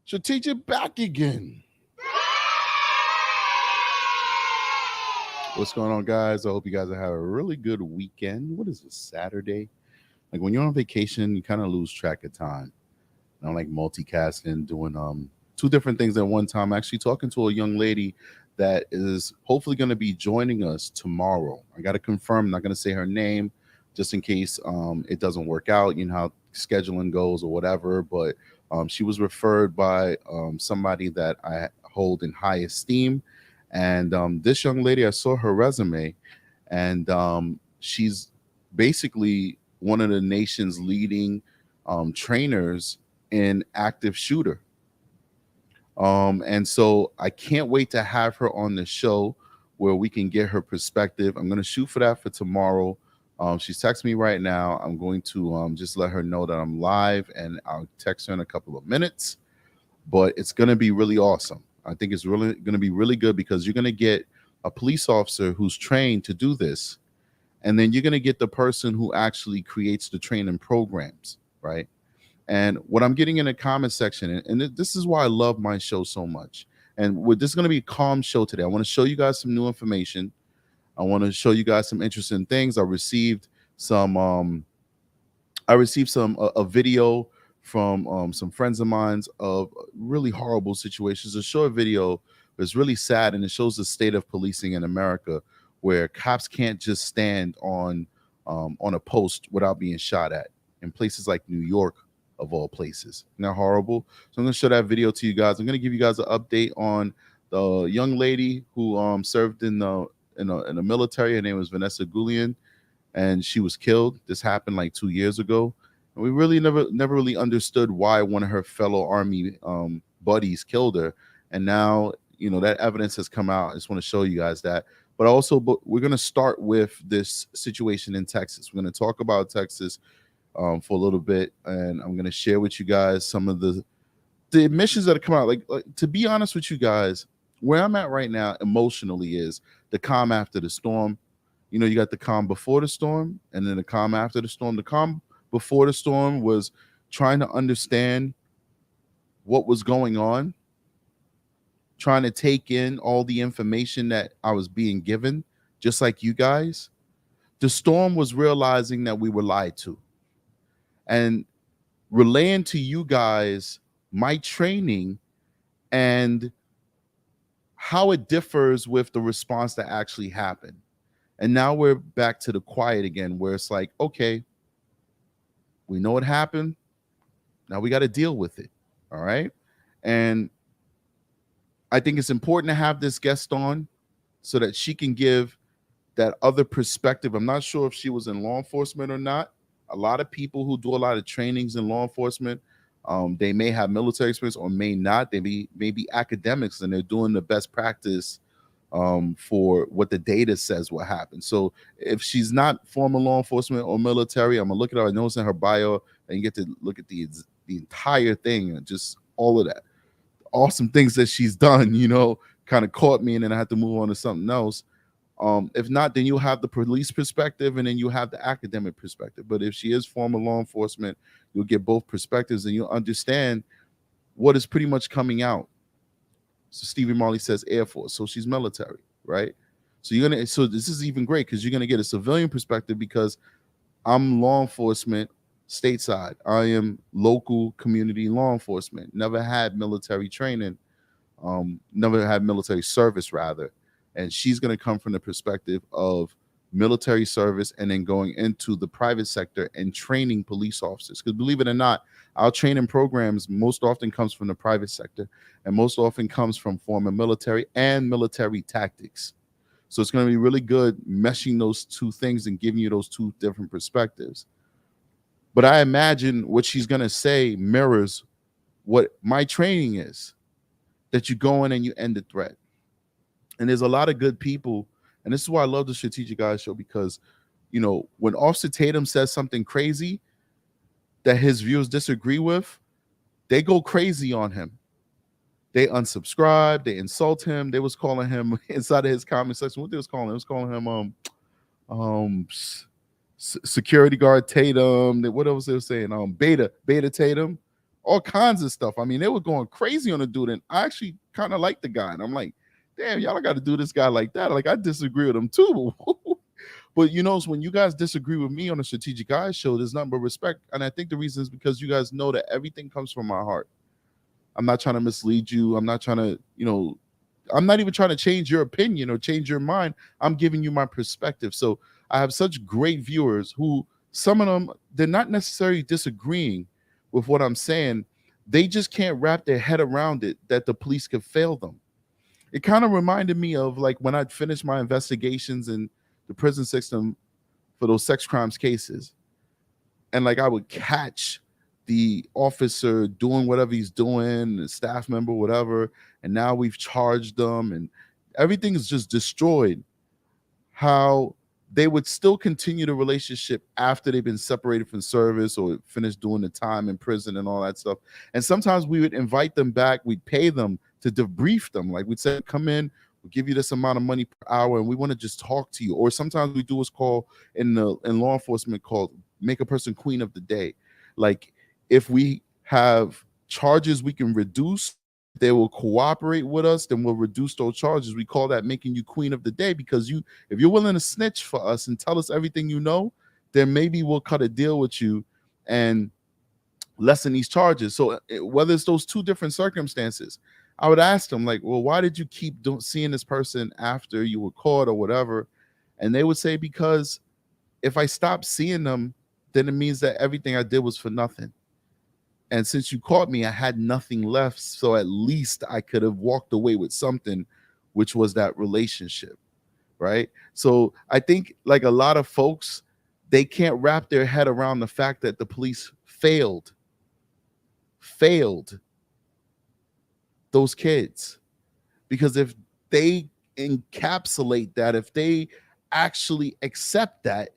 Strategic back again. What's going on, guys? I hope you guys have a really good weekend. What is this, Saturday? Like when you're on vacation, you kind of lose track of time. I'm like multicasting, doing two different things at one time. Actually, talking to a young lady that is hopefully going to be joining us tomorrow. I got to confirm. I'm not going to say her name, just in case it doesn't work out. You know how scheduling goes or whatever. But she was referred by somebody that I hold in high esteem, and this young lady, I saw her resume, and she's basically one of the nation's leading trainers in active shooter. And so I can't wait to have her on the show where we can get her perspective. I'm going to shoot for that for tomorrow. She's texting me right now. I'm going to just let her know that I'm live, and I'll text her in a couple of minutes. But it's going to be really awesome. I think it's really going to be really good because you're going to get a police officer who's trained to do this, and then you're going to get the person who actually creates the training programs, right? And what I'm getting in the comment section, and this is why I love my show so much. And this is going to be a calm show today. I want to show you guys some new information. I want to show you guys some interesting things. Some I received some a video from some friends of mine's of really horrible situations. A short video that's really sad, and it shows the state of policing in America, where cops can't just stand on a post without being shot at in places like New York, of all places. Isn't that horrible? So I'm going to show that video to you guys. I'm going to give you guys an update on the young lady who served in the military. Her name was Vanessa Guillen, and she was killed. This happened like 2 years ago. And we really never really understood why one of her fellow Army buddies killed her. And now, that evidence has come out. I just want to show you guys that. But we're going to start with this situation in Texas. We're going to talk about Texas for a little bit, and I'm going to share with you guys some of the admissions that have come out. Like, to be honest with you guys, where I'm at right now emotionally is the calm after the storm. You got the calm before the storm, and then the calm after the storm. The calm before the storm was trying to understand what was going on, trying to take in all the information that I was being given, just like you guys. The storm was realizing that we were lied to, and relaying to you guys my training and how it differs with the response that actually happened. And now we're back to the quiet again, where it's like, okay, we know what happened. Now we got to deal with it. All right. And I think it's important to have this guest on so that she can give that other perspective. I'm not sure if she was in law enforcement or not. A lot of people who do a lot of trainings in law enforcement, they may have military experience or may not. They may be academics, and they're doing the best practice for what the data says what happened. So if she's not former law enforcement or military, I'm gonna look at her. I notice in her bio, and you get to look at the entire thing and just all of that awesome things that she's done. Kind of caught me, and then I had to move on to something else. If not, then you'll have the police perspective, and then you have the academic perspective. But if she is former law enforcement, you'll get both perspectives, and you'll understand what is pretty much coming out. So Stevie Marley says Air Force, so she's military, right? So this is even great because you're gonna get a civilian perspective, because I'm law enforcement stateside. I am local community law enforcement. Never had military training, never had military service rather. And she's going to come from the perspective of military service and then going into the private sector and training police officers. Because believe it or not, our training programs most often comes from the private sector, and most often comes from former military and military tactics. So it's going to be really good meshing those two things and giving you those two different perspectives. But I imagine what she's going to say mirrors what my training is, that you go in and you end the threat. And there's a lot of good people. And this is why I love the Strategic Guys show, because, when Officer Tatum says something crazy that his viewers disagree with, they go crazy on him. They unsubscribe, they insult him. They was calling him inside of his comment section. What they was calling him? It was calling him security guard Tatum. What else they were saying? Beta Tatum. all kinds of stuff. I mean, they were going crazy on the dude, and I actually kind of like the guy. And I'm like, damn, y'all got to do this guy like that. Like, I disagree with him too. But so when you guys disagree with me on a Strategic Eyes show, there's nothing but respect. And I think the reason is because you guys know that everything comes from my heart. I'm not trying to mislead you. I'm not trying to, I'm not even trying to change your opinion or change your mind. I'm giving you my perspective. So I have such great viewers who, some of them, they're not necessarily disagreeing with what I'm saying. They just can't wrap their head around it that the police could fail them. It kind of reminded me of like when I'd finished my investigations in the prison system for those sex crimes cases. And like I would catch the officer doing whatever he's doing, the staff member, whatever, and now we've charged them and everything is just destroyed. How they would still continue the relationship after they've been separated from service or finished doing the time in prison and all that stuff. And sometimes we would invite them back, we'd pay them to debrief them. Like we'd say, come in, we'll give you this amount of money per hour and we want to just talk to you. Or sometimes we do what's called in law enforcement called make a person queen of the day. Like if we have charges we can reduce, they will cooperate with us, then we'll reduce those charges. We call that making you queen of the day, because if you're willing to snitch for us and tell us everything you know, then maybe we'll cut a deal with you and lessen these charges. So whether it's those two different circumstances, I would ask them like, well, why did you keep seeing this person after you were caught or whatever? And they would say, because if I stopped seeing them, then it means that everything I did was for nothing. And since you caught me, I had nothing left. So at least I could have walked away with something, which was that relationship, right? So I think like a lot of folks, they can't wrap their head around the fact that the police failed those kids. Because if they encapsulate that, if they actually accept that,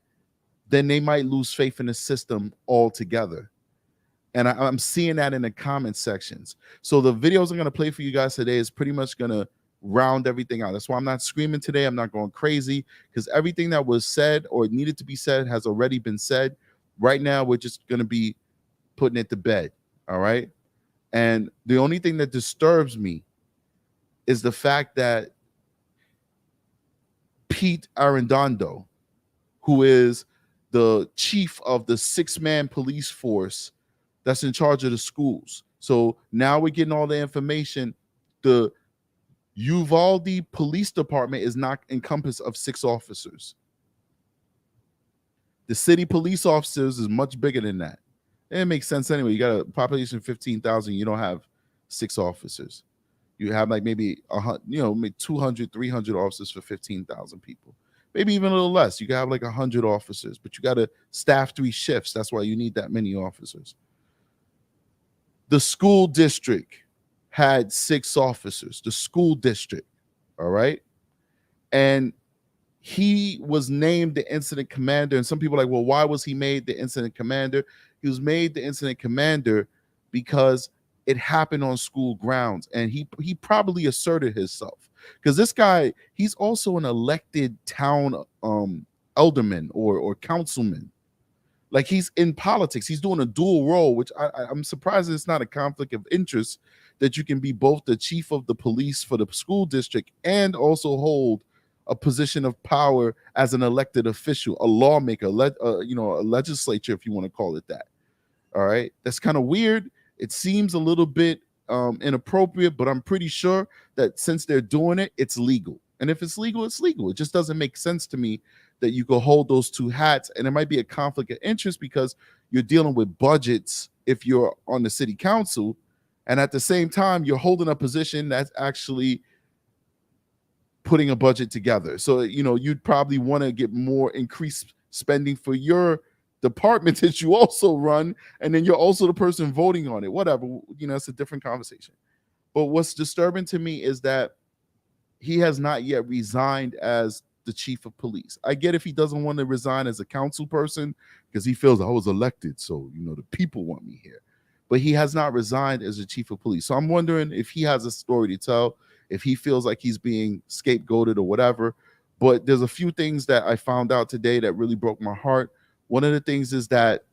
then they might lose faith in the system altogether. And I'm seeing that in the comment sections. So the videos I'm going to play for you guys today is pretty much going to round everything out. That's why I'm not screaming today. I'm not going crazy, because everything that was said or needed to be said has already been said. Right now, we're just going to be putting it to bed. All right. And the only thing that disturbs me is the fact that Pete Arredondo, who is the chief of the 6-man police force that's in charge of the schools. So now we're getting all the information. The Uvalde Police Department is not encompassed of 6 officers. The city police officers is much bigger than that. It makes sense anyway. You got a population of 15,000. You don't have 6 officers. You have like maybe 200, 300 officers for 15,000 people. Maybe even a little less. You can have like 100 officers, but you got to staff 3 shifts. That's why you need that many officers. The school district had 6 officers, the school district, all right? And he was named the incident commander. And some people are like, well, why was he made the incident commander? He was made the incident commander because it happened on school grounds. And he probably asserted himself. Because this guy, he's also an elected town alderman or councilman. Like he's in politics. He's doing a dual role, which I'm surprised it's not a conflict of interest that you can be both the chief of the police for the school district and also hold a position of power as an elected official, a lawmaker, a legislature, if you want to call it that. All right. That's kind of weird. It seems a little bit inappropriate, but I'm pretty sure that since they're doing it, it's legal. And if it's legal, it's legal. It just doesn't make sense to me that you could hold those 2 hats. And it might be a conflict of interest because you're dealing with budgets if you're on the city council. And at the same time, you're holding a position that's actually putting a budget together. So, you'd probably want to get more increased spending for your department that you also run. And then you're also the person voting on it, whatever, it's a different conversation. But what's disturbing to me is that he has not yet resigned as the chief of police. I get if he doesn't want to resign as a council person because he feels I was elected, so the people want me here. But he has not resigned as the chief of police. So I'm wondering if he has a story to tell, if he feels like he's being scapegoated or whatever. But there's a few things that I found out today that really broke my heart. One of the things is that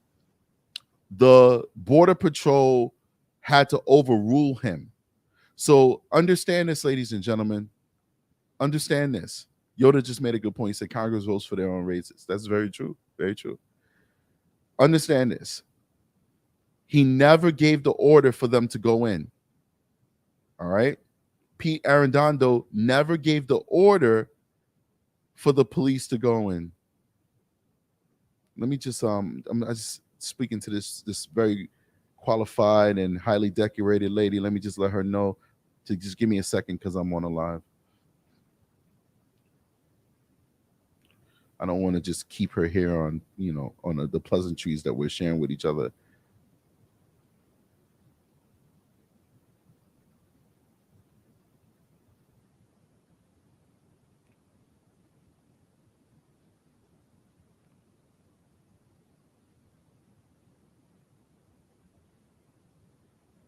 the Border Patrol had to overrule him. So understand this, ladies and gentlemen. Understand this. Yoda just made a good point. He said Congress votes for their own races. That's very true. Very true. Understand this. He never gave the order for them to go in. All right. Pete Arredondo never gave the order for the police to go in. Let me just I'm just speaking to this very qualified and highly decorated lady. Let me just let her know to just give me a second because I'm on a live. I don't want to just keep her here on, on the pleasantries that we're sharing with each other.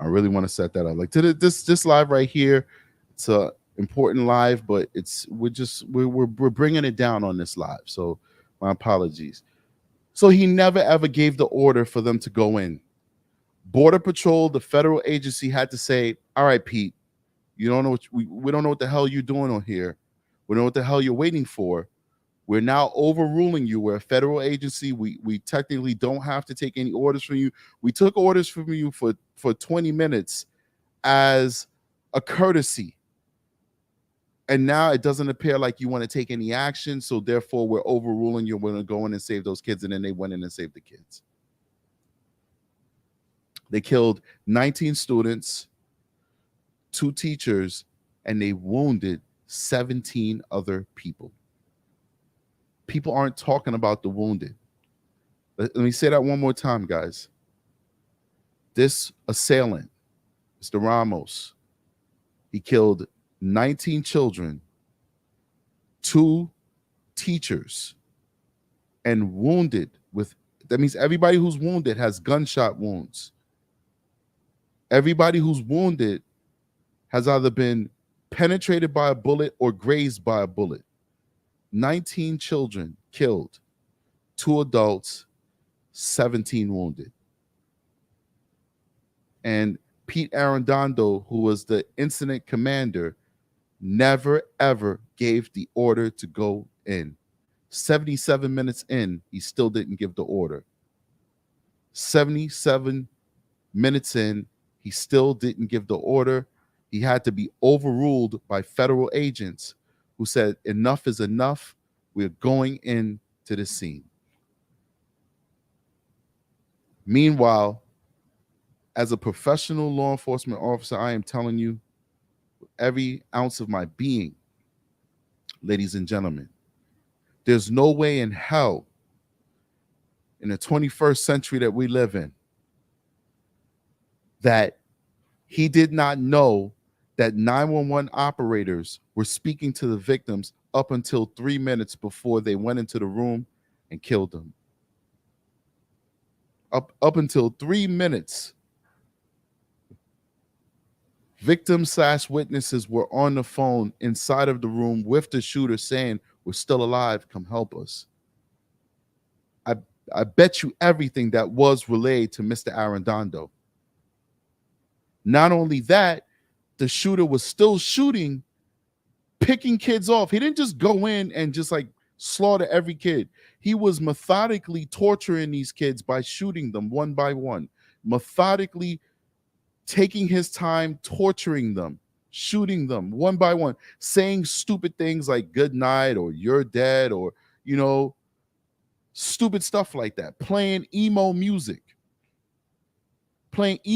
I really want to set that up. Like this live right here, it's a important live, but we're bringing it down on this live. So my apologies. So he never ever gave the order for them to go in. Border Patrol, the federal agency, had to say, "All right, Pete, you don't know we don't know what the hell you're doing on here. We don't know what the hell you're waiting for. We're now overruling you. We're a federal agency. We technically don't have to take any orders from you. We took orders from you for 20 minutes as a courtesy. And now it doesn't appear like you want to take any action. So therefore, we're overruling you. We're going to go in and save those kids." And then they went in and saved the kids. They killed 19 students, 2 teachers, and they wounded 17 other people. People aren't talking about the wounded. Let me say that one more time, guys. This assailant, Mr. Ramos, he killed 19 children, 2 teachers, and wounded that means everybody who's wounded has gunshot wounds. Everybody who's wounded has either been penetrated by a bullet or grazed by a bullet. 19 children killed, 2 adults, 17 wounded. And Pete Arredondo, who was the incident commander, never ever gave the order to go in. 77 minutes in, he still didn't give the order. 77 minutes in, he still didn't give the order. He had to be overruled by federal agents who said, "Enough is enough. We're going into the scene." Meanwhile, as a professional law enforcement officer, I am telling you, with every ounce of my being, ladies and gentlemen, there's no way in hell in the 21st century that we live in that he did not know that 911 operators were speaking to the victims up until 3 minutes before they went into the room and killed them. Up until 3 minutes, victims/witnesses were on the phone inside of the room with the shooter saying, "We're still alive, come help us." I bet you everything that was relayed to Mr. Arredondo. Not only that, the shooter was still shooting, picking kids off. He didn't just go in and just like slaughter every kid. He was methodically torturing these kids by shooting them one by one, methodically taking his time, torturing them, shooting them one by one, saying stupid things like "good night" or "you're dead" or, stupid stuff like that, playing emo music. And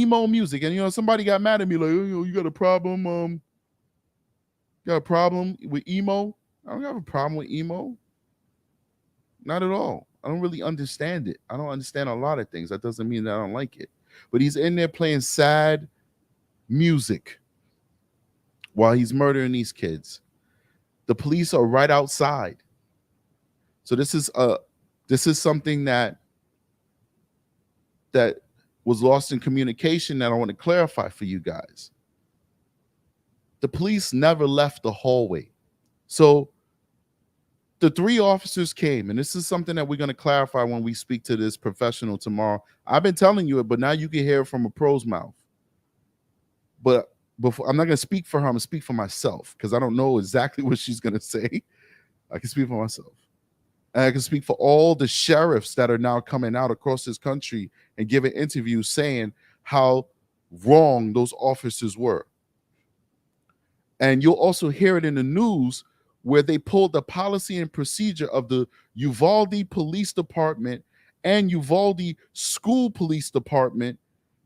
somebody got mad at me like, "You got a problem? Got a problem with emo?" I don't have a problem with emo. Not at all. I don't really understand it. I don't understand a lot of things. That doesn't mean that I don't like it. But he's in there playing sad music while he's murdering these kids. The police are right outside. So this is something that was lost in communication that I want to clarify for you guys. The police never left the hallway. So the 3 officers came, and this is something that we're going to clarify when we speak to this professional tomorrow. I've been telling you it, but now you can hear it from a pro's mouth. But before, I'm not going to speak for her. I'm going to speak for myself because I don't know exactly what she's going to say. I can speak for myself. And I can speak for all the sheriffs that are now coming out across this country and giving interviews saying how wrong those officers were. And you'll also hear it in the news where they pulled the policy and procedure of the Uvalde Police Department and Uvalde School Police Department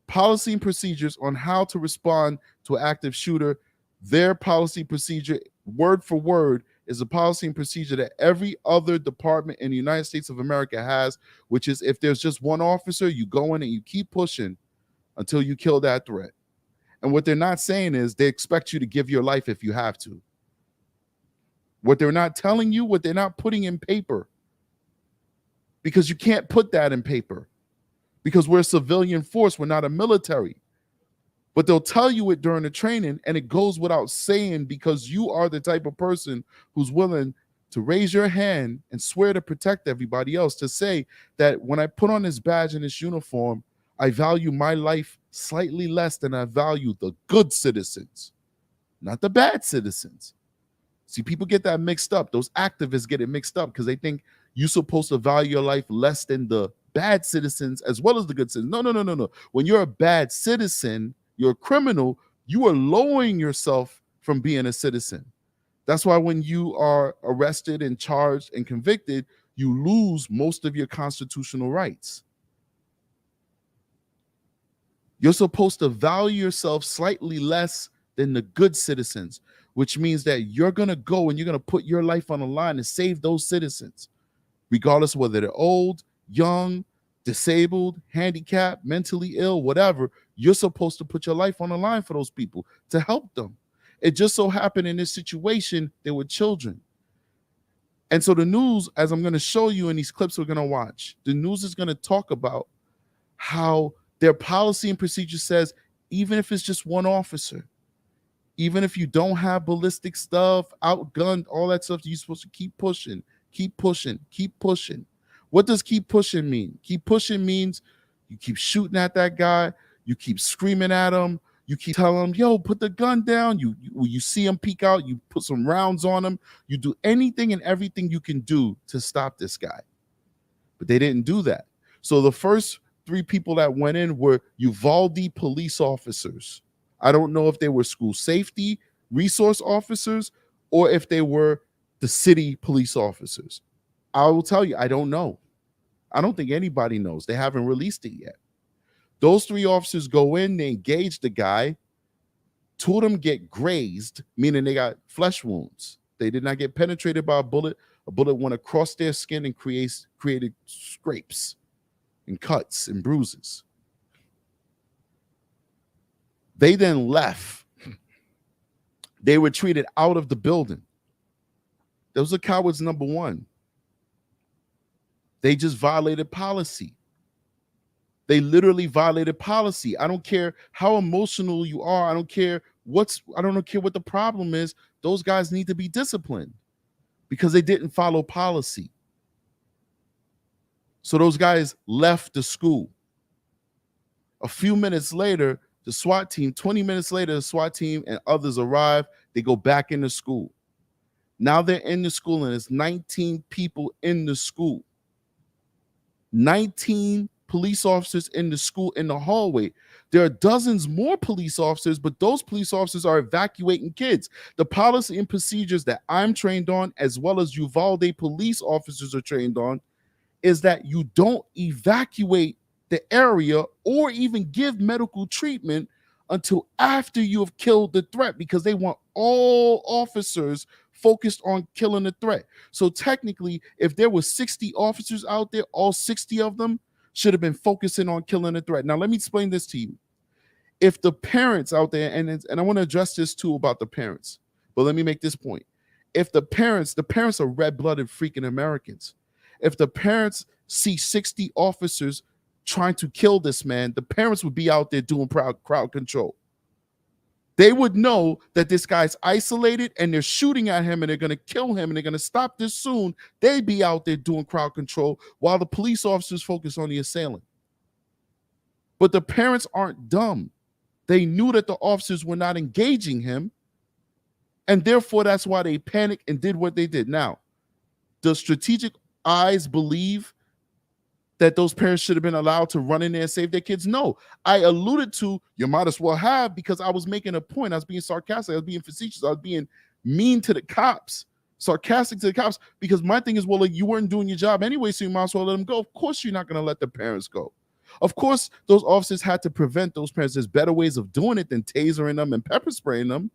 policy and procedures on how to respond to an active shooter. Their policy procedure, word for word, is a policy and procedure that every other department in the United States of America has, which is if there's just one officer, you go in and you keep pushing until you kill that threat. And what they're not saying is they expect you to give your life if you have to. What they're not telling you, what they're not putting in paper, because you can't put that in paper, because we're a civilian force, we're not a military. But they'll tell you it during the training, and it goes without saying because you are the type of person who's willing to raise your hand and swear to protect everybody else, to say that when I put on this badge and this uniform, I value my life slightly less than I value the good citizens, not the bad citizens. See, people get that mixed up. Those activists get it mixed up because they think you're supposed to value your life less than the bad citizens as well as the good citizens. No. When you're a bad citizen, you're a criminal, you are lowering yourself from being a citizen. That's why when you are arrested and charged and convicted, you lose most of your constitutional rights. You're supposed to value yourself slightly less than the good citizens, which means that you're going to go and you're going to put your life on the line to save those citizens, regardless of whether they're old, young, disabled, handicapped, mentally ill, whatever. You're supposed to put your life on the line for those people to help them. It just so happened in this situation, they were children. And so the news, as I'm going to show you in these clips we're going to watch, the news is going to talk about how their policy and procedure says, even if it's just one officer, even if you don't have ballistic stuff, outgunned, all that stuff, you're supposed to keep pushing, keep pushing, keep pushing. What does keep pushing mean? Keep pushing means you keep shooting at that guy, you keep screaming at him, you keep telling him, yo, put the gun down. You see him peek out, you put some rounds on him. You do anything and everything you can do to stop this guy. But they didn't do that. So the first 3 people that went in were Uvalde police officers. I don't know if they were school safety resource officers or if they were the city police officers. I will tell you, I don't know. I don't think anybody knows. They haven't released it yet. Those 3 officers go in, they engage the guy. 2 of them get grazed, meaning they got flesh wounds. They did not get penetrated by a bullet. A bullet went across their skin and created scrapes and cuts and bruises. They then left. They were treated out of the building. Those are cowards number 1. They just violated policy. They literally violated policy. I don't care how emotional you are. I don't care what the problem is. Those guys need to be disciplined because they didn't follow policy. So those guys left the school. A few minutes later, the SWAT team, 20 minutes later, the SWAT team and others arrive. They go back into school. Now they're in the school and there's 19 people in the school. 19 police officers in the school in the hallway. There are dozens more police officers, but those police officers are evacuating kids. The policy and procedures that I'm trained on, as well as Uvalde police officers are trained on, is that you don't evacuate the area or even give medical treatment until after you have killed the threat, because they want all officers focused on killing the threat. So technically, if there were 60 officers out there, all 60 of them should have been focusing on killing the threat. Now, let me explain this to you. If the parents out there, and I want to address this too about the parents, but let me make this point. If the parents are red-blooded freaking Americans. If the parents see 60 officers trying to kill this man, the parents would be out there doing crowd control. They would know that this guy's isolated and they're shooting at him and they're going to kill him and they're going to stop this soon. They'd be out there doing crowd control while the police officers focus on the assailant. But the parents aren't dumb. They knew that the officers were not engaging him, and therefore that's why they panicked and did what they did. Now, does strategic eyes believe that those parents should have been allowed to run in there and save their kids? No. I alluded to, you might as well have, because I was making a point. I was being sarcastic. I was being facetious. I was being mean to the cops, sarcastic to the cops, because my thing is, well, like, you weren't doing your job anyway, so you might as well let them go. Of course you're not going to let the parents go. Of course, those officers had to prevent those parents. There's better ways of doing it than tasering them and pepper spraying them.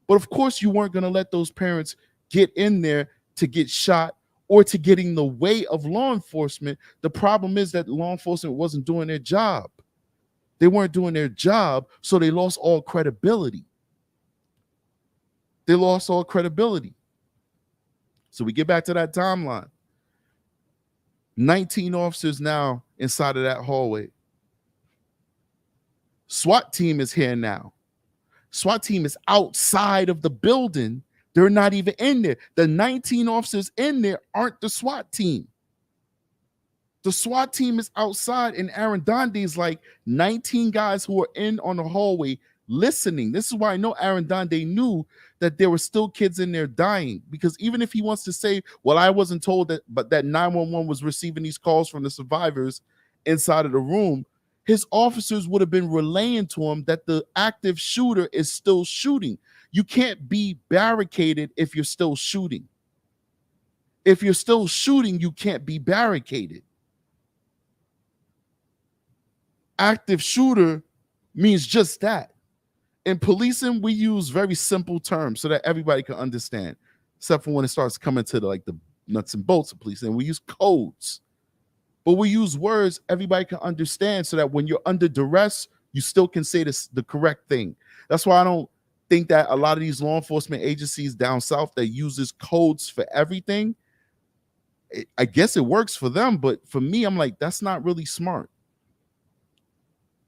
But of course, you weren't going to let those parents get in there to get shot or to get in the way of law enforcement. The problem is that law enforcement wasn't doing their job. They weren't doing their job, so they lost all credibility. They lost all credibility. So we get back to that timeline. 19 officers now inside of that hallway. SWAT team is here now. SWAT team is outside of the building. They're not even in there. The 19 officers in there aren't the SWAT team. The SWAT team is outside, and Arredondo is like 19 guys who are in on the hallway listening. This is why I know Arredondo knew that there were still kids in there dying, because even if he wants to say, well, I wasn't told that, but that 911 was receiving these calls from the survivors inside of the room, his officers would have been relaying to him that the active shooter is still shooting. You can't be barricaded if you're still shooting. If you're still shooting, you can't be barricaded. Active shooter means just that. In policing, we use very simple terms so that everybody can understand, except for when it starts coming to the nuts and bolts of policing. We use codes, but we use words everybody can understand so that when you're under duress, you still can say the correct thing. That's why I don't think that a lot of these law enforcement agencies down south that uses codes for everything, I guess it works for them, but for me, I'm like, that's not really smart.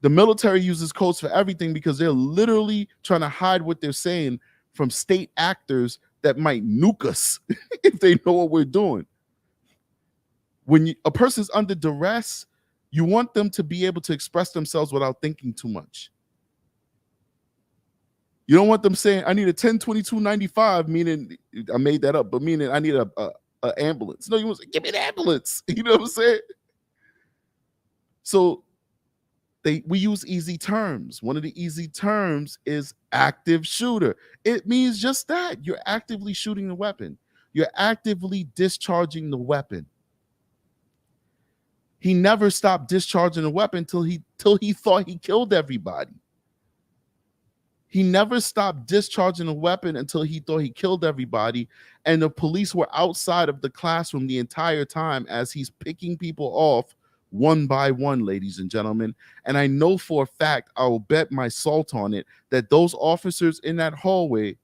The military uses codes for everything because they're literally trying to hide what they're saying from state actors that might nuke us if they know what we're doing. When a person's under duress, you want them to be able to express themselves without thinking too much. You don't want them saying, I need a 10-22-95, meaning, I made that up, but meaning I need a ambulance. No, you want to say, give me an ambulance. You know what I'm saying? So we use easy terms. One of the easy terms is active shooter. It means just that. You're actively shooting the weapon. You're actively discharging the weapon. He never stopped discharging the weapon till he thought he killed everybody. He never stopped discharging a weapon until he thought he killed everybody. And the police were outside of the classroom the entire time as he's picking people off one by one, ladies and gentlemen. And I know for a fact, I will bet my salt on it, that those officers in that hallway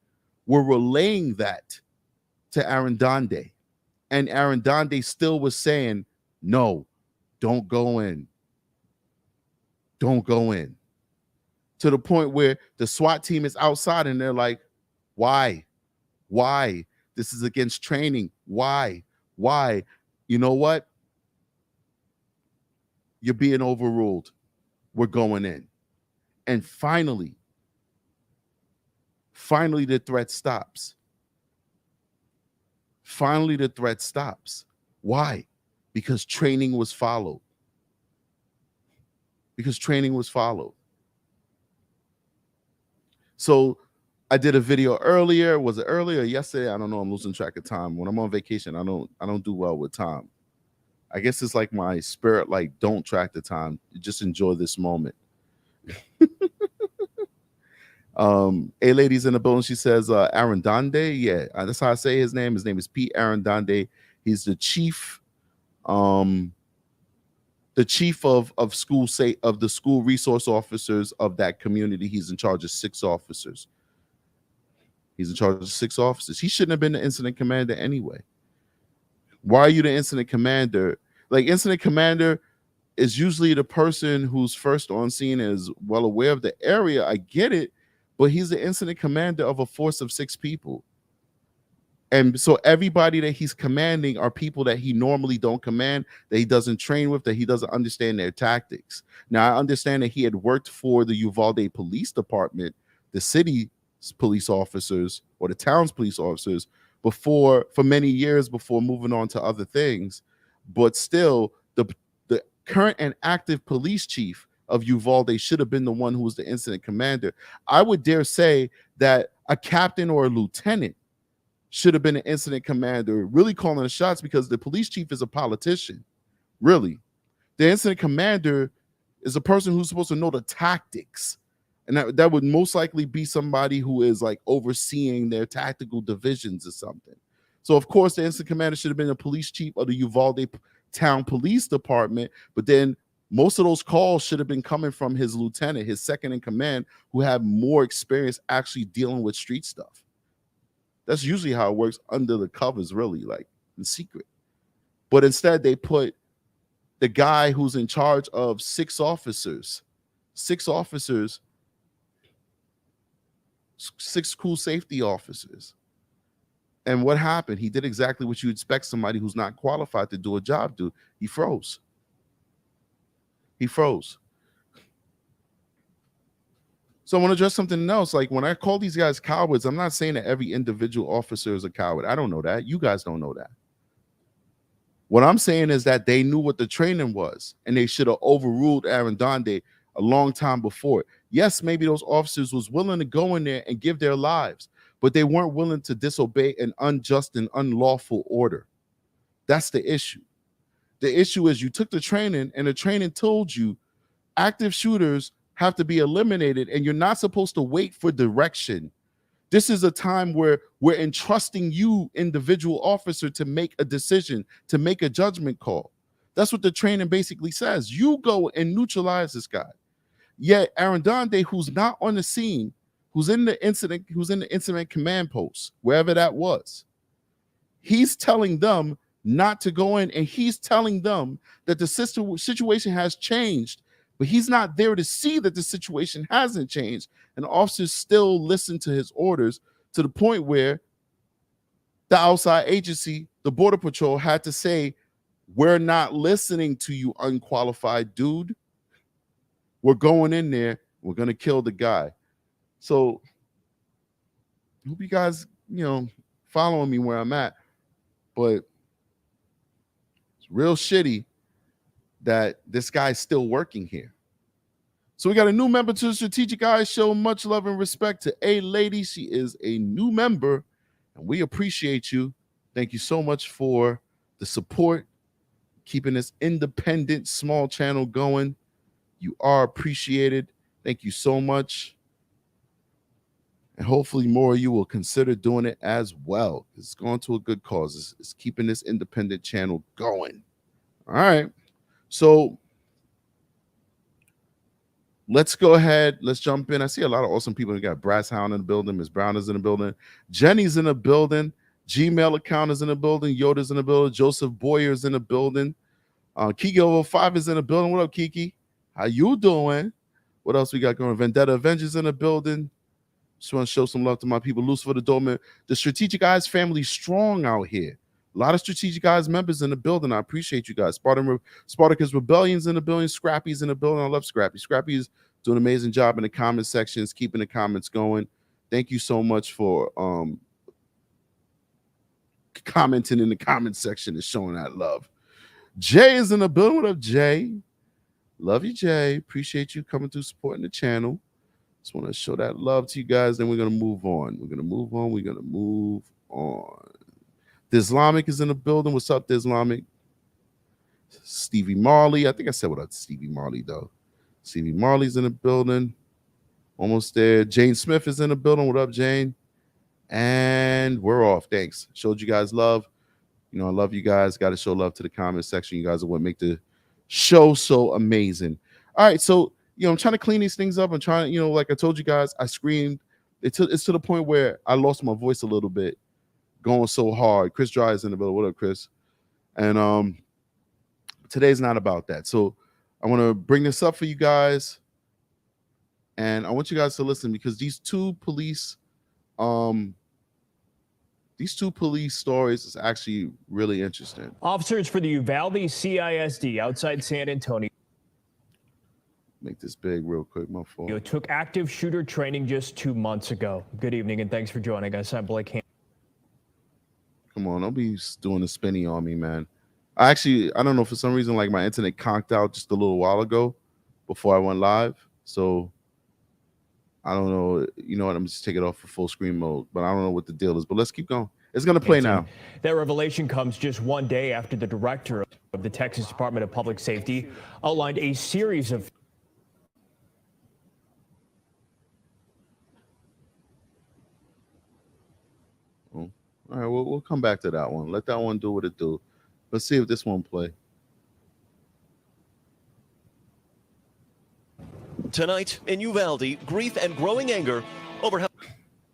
were relaying that to Arredondo. And Arredondo still was saying, no, don't go in. Don't go in. To the point where the SWAT team is outside and they're like, why? Why? This is against training. Why? Why? You know what? You're being overruled. We're going in. And finally, the threat stops. Finally, the threat stops. Why? Because training was followed. Because training was followed. So I did a video earlier. Was it earlier or yesterday? I don't know. I'm losing track of time. When I'm on vacation, I don't do well with time. I guess it's like my spirit, like, don't track the time. Just enjoy this moment. A lady's in the building. She says, Arredondo. Yeah, that's how I say his name. His name is Pete Arredondo. He's the chief, of the school resource officers of that community. He's in charge of 6 officers. He's in charge of 6 officers. He shouldn't have been the incident commander anyway. Why are you the incident commander? Like, incident commander is usually the person who's first on scene, is well aware of the area. I get it, but he's the incident commander of a force of 6 people. And so everybody that he's commanding are people that he normally don't command, that he doesn't train with, that he doesn't understand their tactics. Now, I understand that he had worked for the Uvalde Police Department, the city police officers or the town's police officers before, for many years before moving on to other things. But still, the current and active police chief of Uvalde should have been the one who was the incident commander. I would dare say that a captain or a lieutenant should have been an incident commander, really calling the shots, because the police chief is a politician. Really, the incident commander is a person who's supposed to know the tactics, and that would most likely be somebody who is like overseeing their tactical divisions or something. So of course the incident commander should have been the police chief of the Uvalde town police department, but then most of those calls should have been coming from his lieutenant, his second in command, who had more experience actually dealing with street stuff. That's usually how it works under the covers, really, like in secret. But instead, they put the guy who's in charge of six officers, six school safety officers. And what happened? He did exactly what you expect somebody who's not qualified to do a job do. He froze. He froze. So I want to address something else. Like, when I call these guys cowards, I'm not saying that every individual officer is a coward. I don't know that. You guys don't know that. What I'm saying is that they knew what the training was, and they should have overruled Arredondo a long time before. Yes, maybe those officers was willing to go in there and give their lives, but they weren't willing to disobey an unjust and unlawful order. That's the issue. The issue is you took the training, and the training told you active shooters have to be eliminated, and you're not supposed to wait for direction. This is a time where we're entrusting you, individual officer, to make a decision, to make a judgment call. That's what the training basically says. You go and neutralize this guy. Yet Arredondo, who's not on the scene, who's in the incident command post, wherever that was, he's telling them not to go in, and he's telling them that the situation has changed. But he's not there to see that the situation hasn't changed. And officers still listen to his orders, to the point where the outside agency, the Border Patrol, had to say, we're not listening to you, unqualified dude. We're going in there. We're going to kill the guy. So I hope you guys, following me where I'm at. But it's real shitty that this guy's still working here. So we got a new member to the Strategic Eyes Show. Much love and respect to A Lady. She is a new member, and we appreciate you. Thank you so much for the support, keeping this independent small channel going. You are appreciated. Thank you so much. And hopefully more of you will consider doing it as well. It's going to a good cause. It's keeping this independent channel going. All right. So let's go ahead. Let's jump in. I see a lot of awesome people. We got Brass Hound in the building. Miss Brown is in the building. Jenny's in the building. Gmail account is in the building. Yoda's in the building. Joseph Boyer's in the building. Kiki05 is in the building. What up, Kiki? How you doing? What else we got going? Vendetta Avengers in the building. Just want to show some love to my people. Lucifer the Doorman. The Strategic Eyes family strong out here. A lot of Strategic Eyes members in the building. I appreciate you guys. Spartacus Rebellion's in the building. Scrappy's in the building. I love Scrappy. Scrappy's doing an amazing job in the comment sections, keeping the comments going. Thank you so much for commenting in the comment section and showing that love. Jay is in the building. What up, Jay? Love you, Jay. Appreciate you coming through, supporting the channel. Just want to show that love to you guys. Then we're going to move on. We're going to move on. The Islamic is in the building. What's up, the Islamic? Stevie Marley. I think I said what up to Stevie Marley, though. Stevie Marley's in the building. Almost there. Jane Smith is in the building. What up, Jane? And we're off. Thanks. Showed you guys love. I love you guys. Got to show love to the comment section. You guys are what make the show so amazing. All right, so I'm trying to clean these things up. I'm trying, like I told you guys, I screamed. It's to the point where I lost my voice a little bit, going so hard. Chris Dry is in the building. What up, Chris? And today's not about that. So I want to bring this up for you guys, and I want you guys to listen, because these two police these two police stories is actually really interesting. Officers for the Uvalde CISD outside San Antonio Make this big real quick, my fault. took active shooter training just 2 months ago. Good evening and thanks for joining us. I'm Blake. Come on, don't be doing the spinny on me, man. I don't know, for some reason, like my internet conked out just a little while ago before I went live. So I don't know. You know what? I'm just taking it off for full screen mode, but I don't know what the deal is. But let's keep going. It's going to play now. That revelation comes just one day after the director of the Texas Department of Public Safety outlined a series of All right, we'll come back to that one. Let that one do what it do. Let's see if this one play. Tonight in Uvalde, grief and growing anger over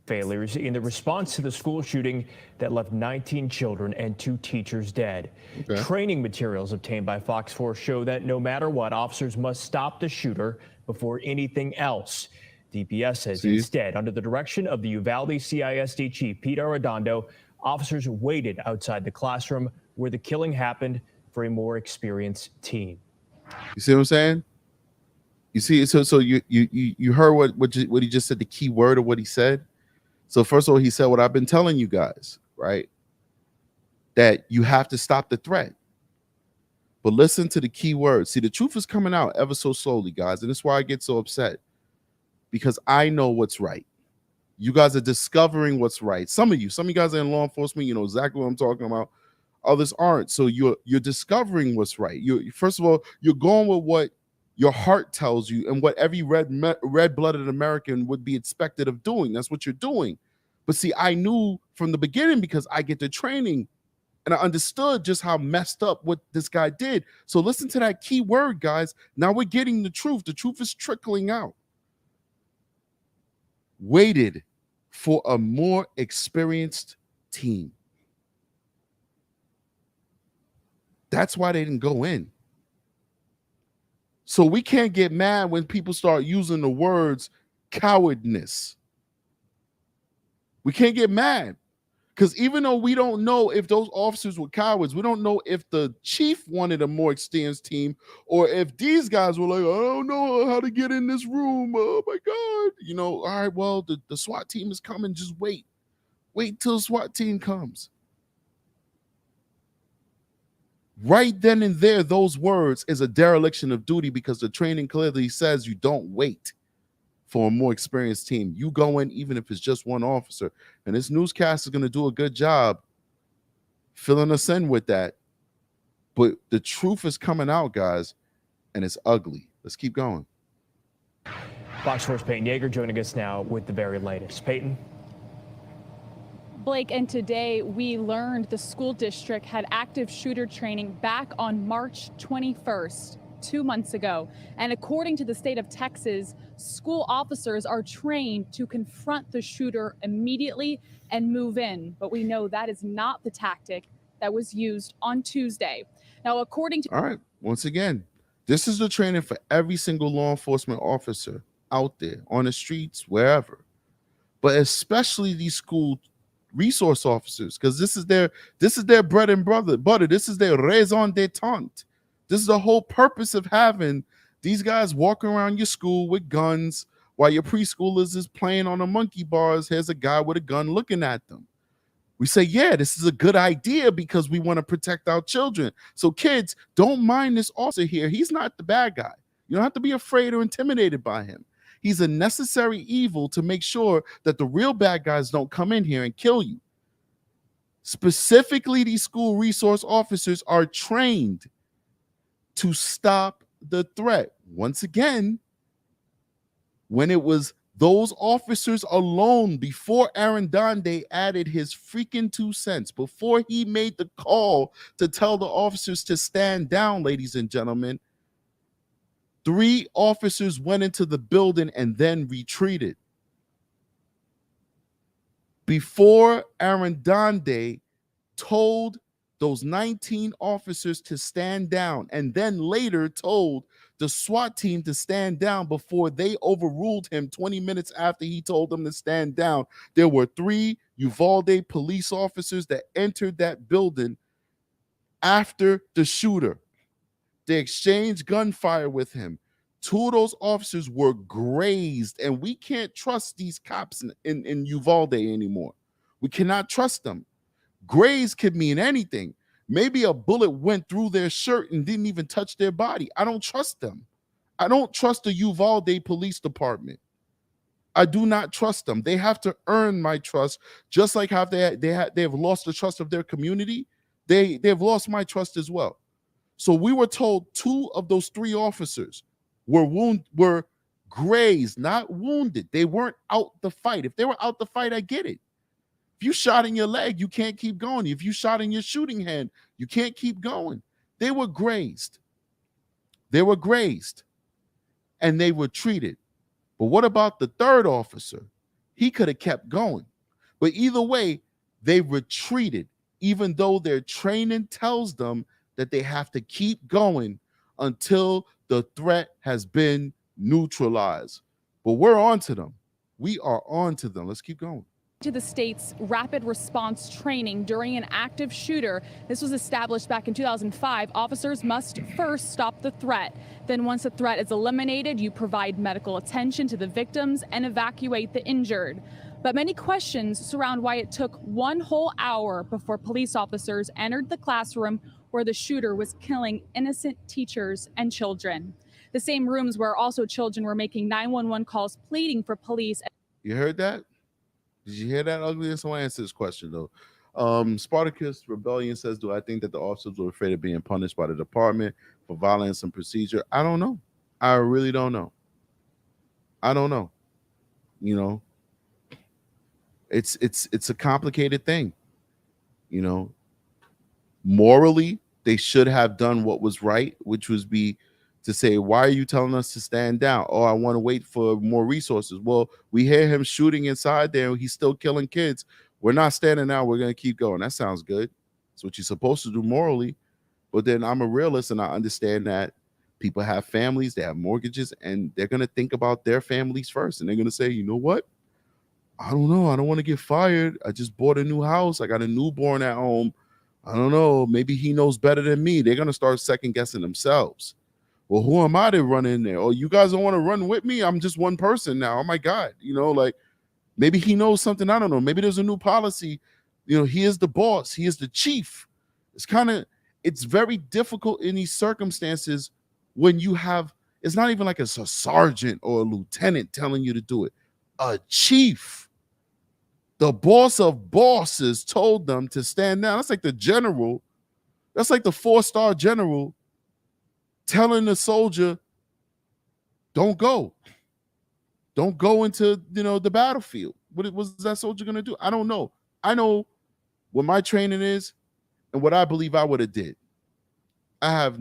failures in the response to the school shooting that left 19 children and 2 teachers dead. Okay. Training materials obtained by Fox 4 show that no matter what, officers must stop the shooter before anything else. DPS says instead, under the direction of the Uvalde CISD chief, Pete Arredondo, officers waited outside the classroom where the killing happened for a more experienced team. You see what I'm saying? You see, so you heard what he just said, the key word of what he said. So first of all, he said what I've been telling you guys, right? That you have to stop the threat. But listen to the key words. See, the truth is coming out ever so slowly, guys, and that's why I get so upset, because I know what's right. You guys are discovering what's right. Some of you guys are in law enforcement. You know exactly what I'm talking about. Others aren't. So you're discovering what's right. First of all, you're going with what your heart tells you and what every red-blooded American would be expected of doing. That's what you're doing. But see, I knew from the beginning, because I get the training and I understood just how messed up what this guy did. So listen to that key word, guys. Now we're getting the truth. The truth is trickling out. Waited for a more experienced team. That's why they didn't go in. So we can't get mad when people start using the words cowardness. We can't get mad, because even though we don't know if those officers were cowards, we don't know if the chief wanted a more experienced team, or if these guys were like, I don't know how to get in this room. Oh my God. You know, all right, well, the SWAT team is coming. Just wait. Wait till the SWAT team comes. Right then and there, those words is a dereliction of duty, because the training clearly says you don't wait for a more experienced team. You go in even if it's just one officer. And this newscast is going to do a good job filling us in with that. But the truth is coming out, guys, and it's ugly. Let's keep going. Fox 4's Peyton Yeager joining us now with the very latest. Peyton? Blake, and today we learned the school district had active shooter training back on March 21st, 2 months ago. And according to the state of Texas, school officers are trained to confront the shooter immediately and move in. But we know that is not the tactic that was used on Tuesday. Now, according to... All right, once again, this is the training for every single law enforcement officer out there on the streets, wherever. But especially these school resource officers, because this is their bread and butter. This is their raison d'etre. This is the whole purpose of having these guys walking around your school with guns while your preschoolers is playing on the monkey bars. Here's a guy with a gun looking at them. We say, yeah, this is a good idea because we want to protect our children. So kids, don't mind this officer here. He's not the bad guy. You don't have to be afraid or intimidated by him. He's a necessary evil to make sure that the real bad guys don't come in here and kill you. Specifically, these school resource officers are trained to stop the threat. Once again, when it was those officers alone, before Arredondo added his freaking 2 cents, before he made the call to tell the officers to stand down, ladies and gentlemen, 3 officers went into the building and then retreated. Before Arredondo told those 19 officers to stand down, and then later told the SWAT team to stand down before they overruled him 20 minutes after he told them to stand down. There were 3 Uvalde police officers that entered that building after the shooter. They exchanged gunfire with him. 2 of those officers were grazed, and we can't trust these cops in Uvalde anymore. We cannot trust them. Graze could mean anything. Maybe a bullet went through their shirt and didn't even touch their body. I don't trust them. I don't trust the Uvalde Police Department. I do not trust them. They have to earn my trust, just like how they have lost the trust of their community. They've lost my trust as well. So we were told 2 of those 3 officers were grazed, not wounded. They weren't out the fight. If they were out the fight, I get it. If you shot in your leg, you can't keep going. If you shot in your shooting hand, you can't keep going. They were grazed. They were grazed, and they were treated. But what about the 3rd officer? He could have kept going. But either way, they retreated, even though their training tells them that they have to keep going until the threat has been neutralized. But we're on to them. We are on to them. Let's keep going. To the state's rapid response training during an active shooter. This was established back in 2005. Officers must first stop the threat. Then once the threat is eliminated, you provide medical attention to the victims and evacuate the injured. But many questions surround why it took 1 whole hour before police officers entered the classroom where the shooter was killing innocent teachers and children. The same rooms where also children were making 911 calls pleading for police. You heard that? Did you hear that, Ugly? Someone answer this question, though. Spartacus Rebellion says, do I think that the officers were afraid of being punished by the department for violence and procedure? I don't know. I really don't know. I don't know. You know, it's a complicated thing. You know, morally, they should have done what was right, which was to say, why are you telling us to stand down? Oh, I want to wait for more resources. Well, we hear him shooting inside there. He's still killing kids. We're not standing down. We're going to keep going. That sounds good. That's what you're supposed to do morally. But then I'm a realist, and I understand that people have families, they have mortgages, and they're going to think about their families first. And they're going to say, you know what? I don't know. I don't want to get fired. I just bought a new house. I got a newborn at home. I don't know. Maybe he knows better than me. They're going to start second guessing themselves. Well, who am I to run in there? Oh, you guys don't want to run with me? I'm just one person now. Oh my God. You know, like maybe he knows something. I don't know. Maybe there's a new policy. You know, he is the boss. He is the chief. It's very difficult in these circumstances when you have, it's not even like it's a sergeant or a lieutenant telling you to do it. A chief, the boss of bosses told them to stand down. That's like the general. That's like the 4-star general telling the soldier, don't go into, the battlefield. What was that soldier going to do? I don't know. I know what my training is and what I believe I would have did. That's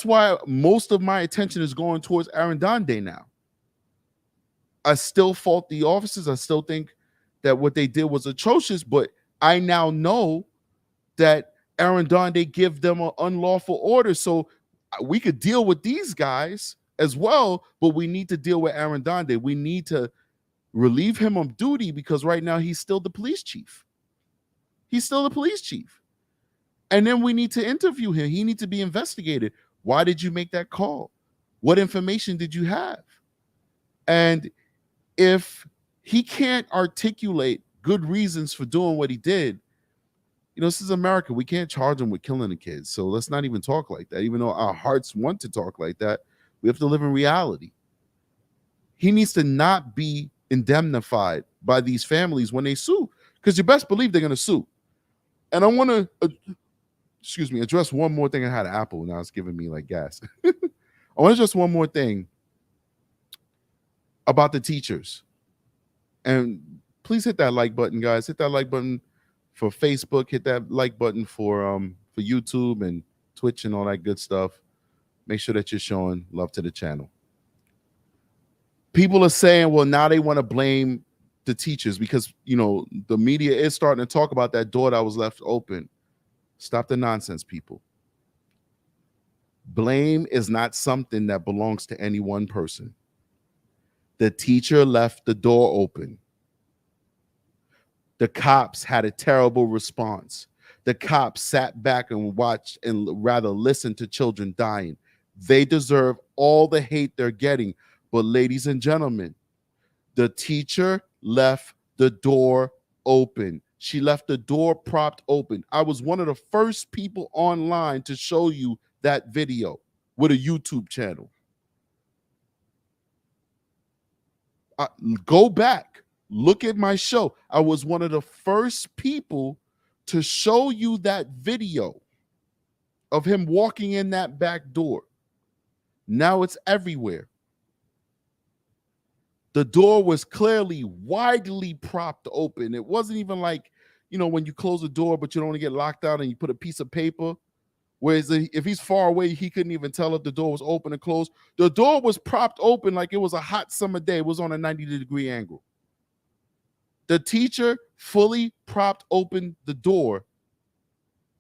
why most of my attention is going towards Arredondo now. I still fault the officers. I still think that what they did was atrocious, but I now know that Arredondo give them an unlawful order. So we could deal with these guys as well, but we need to deal with Arredondo. We need to relieve him of duty because right now he's still the police chief. He's still the police chief. And then we need to interview him. He needs to be investigated. Why did you make that call? What information did you have? And if he can't articulate good reasons for doing what he did, this is America. We can't charge him with killing the kids. So let's not even talk like that. Even though our hearts want to talk like that, we have to live in reality. He needs to not be indemnified by these families when they sue, because you best believe they're going to sue. And I want to, address one more thing. I had an apple. Now it's giving me like gas. I want to address one more thing about the teachers. And please hit that like button, guys. Hit that like button for Facebook, hit that like button for YouTube and Twitch and all that good stuff. Make sure that you're showing love to the channel. People are saying, well, now they want to blame the teachers because, the media is starting to talk about that door that was left open. Stop the nonsense, people. Blame is not something that belongs to any one person. The teacher left the door open. The cops had a terrible response. The cops sat back and watched and rather listened to children dying. They deserve all the hate they're getting. But ladies and gentlemen, the teacher left the door open. She left the door propped open. I was one of the first people online to show you that video with a YouTube channel. Go back, look at my show. I was one of the first people to show you that video of him walking in that back door. Now it's everywhere. The door was clearly widely propped open. It wasn't even like, when you close a door, but you don't want to get locked out and you put a piece of paper. Whereas if he's far away, he couldn't even tell if the door was open and closed. The door was propped open like it was a hot summer day. It was on a 90-degree angle. The teacher fully propped open the door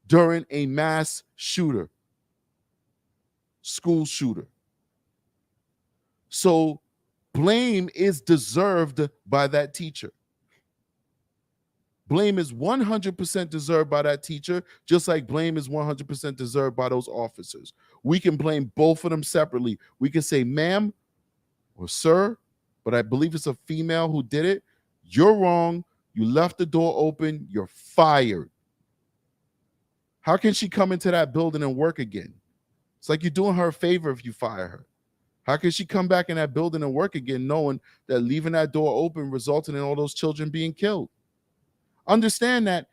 during a mass shooter, school shooter. So blame is deserved by that teacher. Blame is 100% deserved by that teacher, just like blame is 100% deserved by those officers. We can blame both of them separately. We can say, ma'am or sir, but I believe it's a female who did it. You're wrong. You left the door open. You're fired. How can she come into that building and work again? It's like you're doing her a favor if you fire her. How can she come back in that building and work again knowing that leaving that door open resulted in all those children being killed? Understand that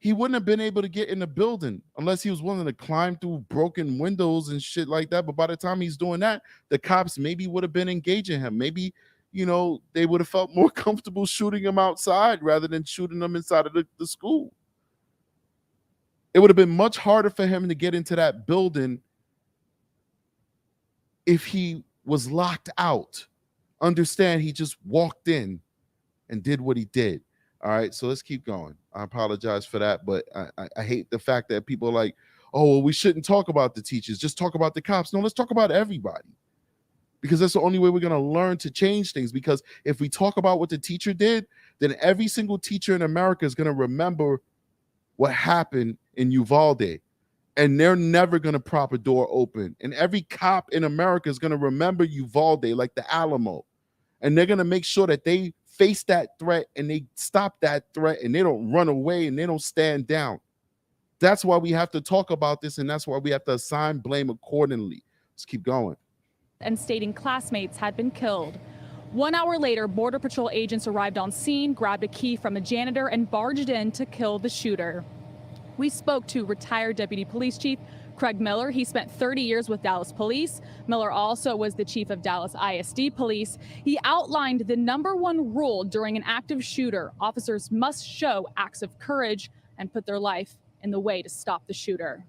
he wouldn't have been able to get in the building unless he was willing to climb through broken windows and shit like that. But by the time he's doing that, the cops maybe would have been engaging him. Maybe, they would have felt more comfortable shooting him outside rather than shooting him inside of the school. It would have been much harder for him to get into that building if he was locked out. Understand, he just walked in and did what he did. All right, so let's keep going. I apologize for that, but I hate the fact that people are like, oh, well, we shouldn't talk about the teachers, just talk about the cops. No, let's talk about everybody, because that's the only way we're going to learn to change things. Because if we talk about what the teacher did, then every single teacher in America is going to remember what happened in Uvalde, and they're never going to prop a door open. And every cop in America is going to remember Uvalde like the Alamo, and they're going to make sure that they face that threat and they stop that threat and they don't run away and they don't stand down. That's why we have to talk about this, and that's why we have to assign blame accordingly. Let's keep going. And stating classmates had been killed. 1 hour later, Border Patrol agents arrived on scene, grabbed a key from a janitor, and barged in to kill the shooter. We spoke to retired Deputy Police Chief Craig Miller. He spent 30 years with Dallas Police. Miller also was the chief of Dallas ISD Police. He outlined the #1 rule during an active shooter. Officers must show acts of courage and put their life in the way to stop the shooter.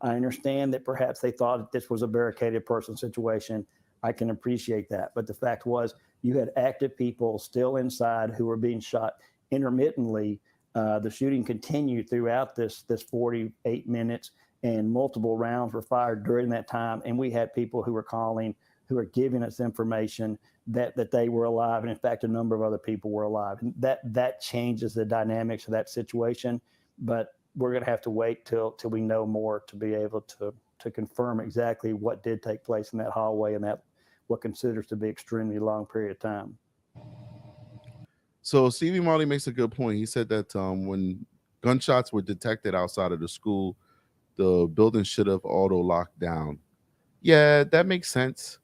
I understand that perhaps they thought that this was a barricaded person situation. I can appreciate that. But the fact was, you had active people still inside who were being shot intermittently. The shooting continued throughout this 48 minutes, and multiple rounds were fired during that time. And we had people who were calling, who were giving us information that they were alive. And in fact, a number of other people were alive. And that changes the dynamics of that situation. But we're going to have to wait till we know more to be able to confirm exactly what did take place in that hallway and that what considers to be extremely long period of time. So Stevie Marley makes a good point. He said that when gunshots were detected outside of the school, the building should have auto locked down. Yeah, that makes sense.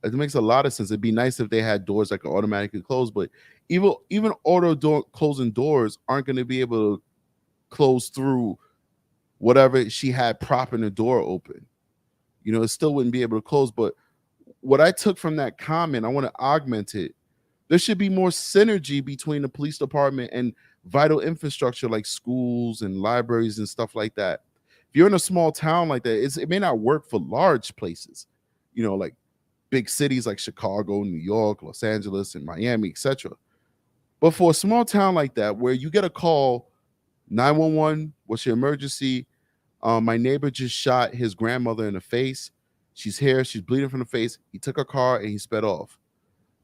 It makes a lot of sense. It'd be nice if they had doors that could automatically close, but even closing doors aren't going to be able to close through whatever she had propping the door open. It still wouldn't be able to close. But what I took from that comment, I want to augment it. There should be more synergy between the police department and vital infrastructure like schools and libraries and stuff like that. If you're in a small town like that, it may not work for large places, like big cities like Chicago, New York, Los Angeles, and Miami, etc. But for a small town like that, where you get a call, 911, what's your emergency? My neighbor just shot his grandmother in the face. She's here. She's bleeding from the face. He took her car and he sped off.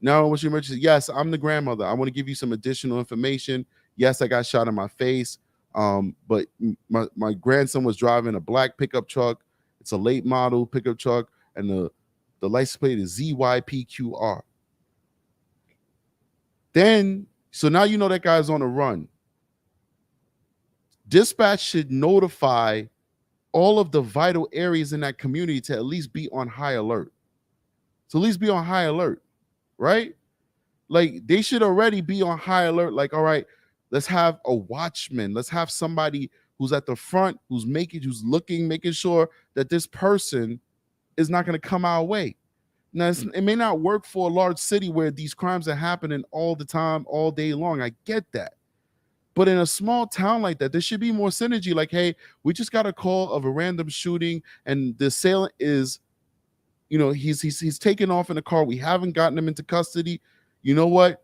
Now, what's your emergency? Yes, I'm the grandmother. I want to give you some additional information. Yes, I got shot in my face. But my grandson was driving a black pickup truck. It's a late model pickup truck, and the license plate is ZYPQR. Then, so now you know that guy's on the run. Dispatch should notify all of the vital areas in that community to at least be on high alert. So at least be on high alert, right? Like they should already be on high alert. Like, all right, let's have a watchman. Let's have somebody who's at the front, who's looking, making sure that this person is not going to come our way. Now, it may not work for a large city where these crimes are happening all the time, all day long. I get that. But in a small town like that, there should be more synergy. Like, hey, we just got a call of a random shooting, and the assailant is, he's taken off in a car. We haven't gotten him into custody. You know what?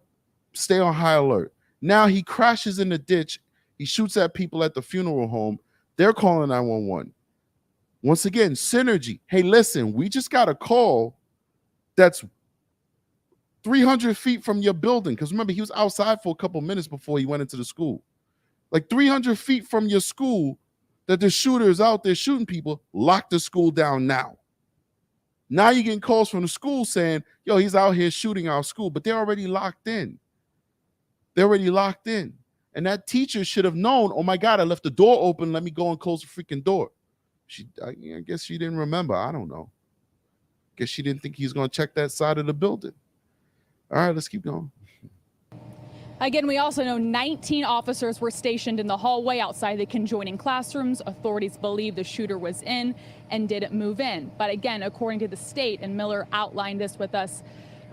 Stay on high alert. Now he crashes in the ditch. He shoots at people at the funeral home. They're calling 911. Once again, synergy. Hey, listen, we just got a call that's 300 feet from your building. Because remember, he was outside for a couple minutes before he went into the school. Like 300 feet from your school, that the shooter is out there shooting people. Lock the school down now. Now you're getting calls from the school saying, yo, he's out here shooting our school. But they're already locked in. They're already locked in. And that teacher should have known, oh, my God, I left the door open. Let me go and close the freaking door. I guess she didn't remember. I don't know. Guess she didn't think he's going to check that side of the building. All right, let's keep going. Again, we also know 19 officers were stationed in the hallway outside the conjoining classrooms. Authorities believe the shooter was in and didn't move in. But again, according to the state, and Miller outlined this with us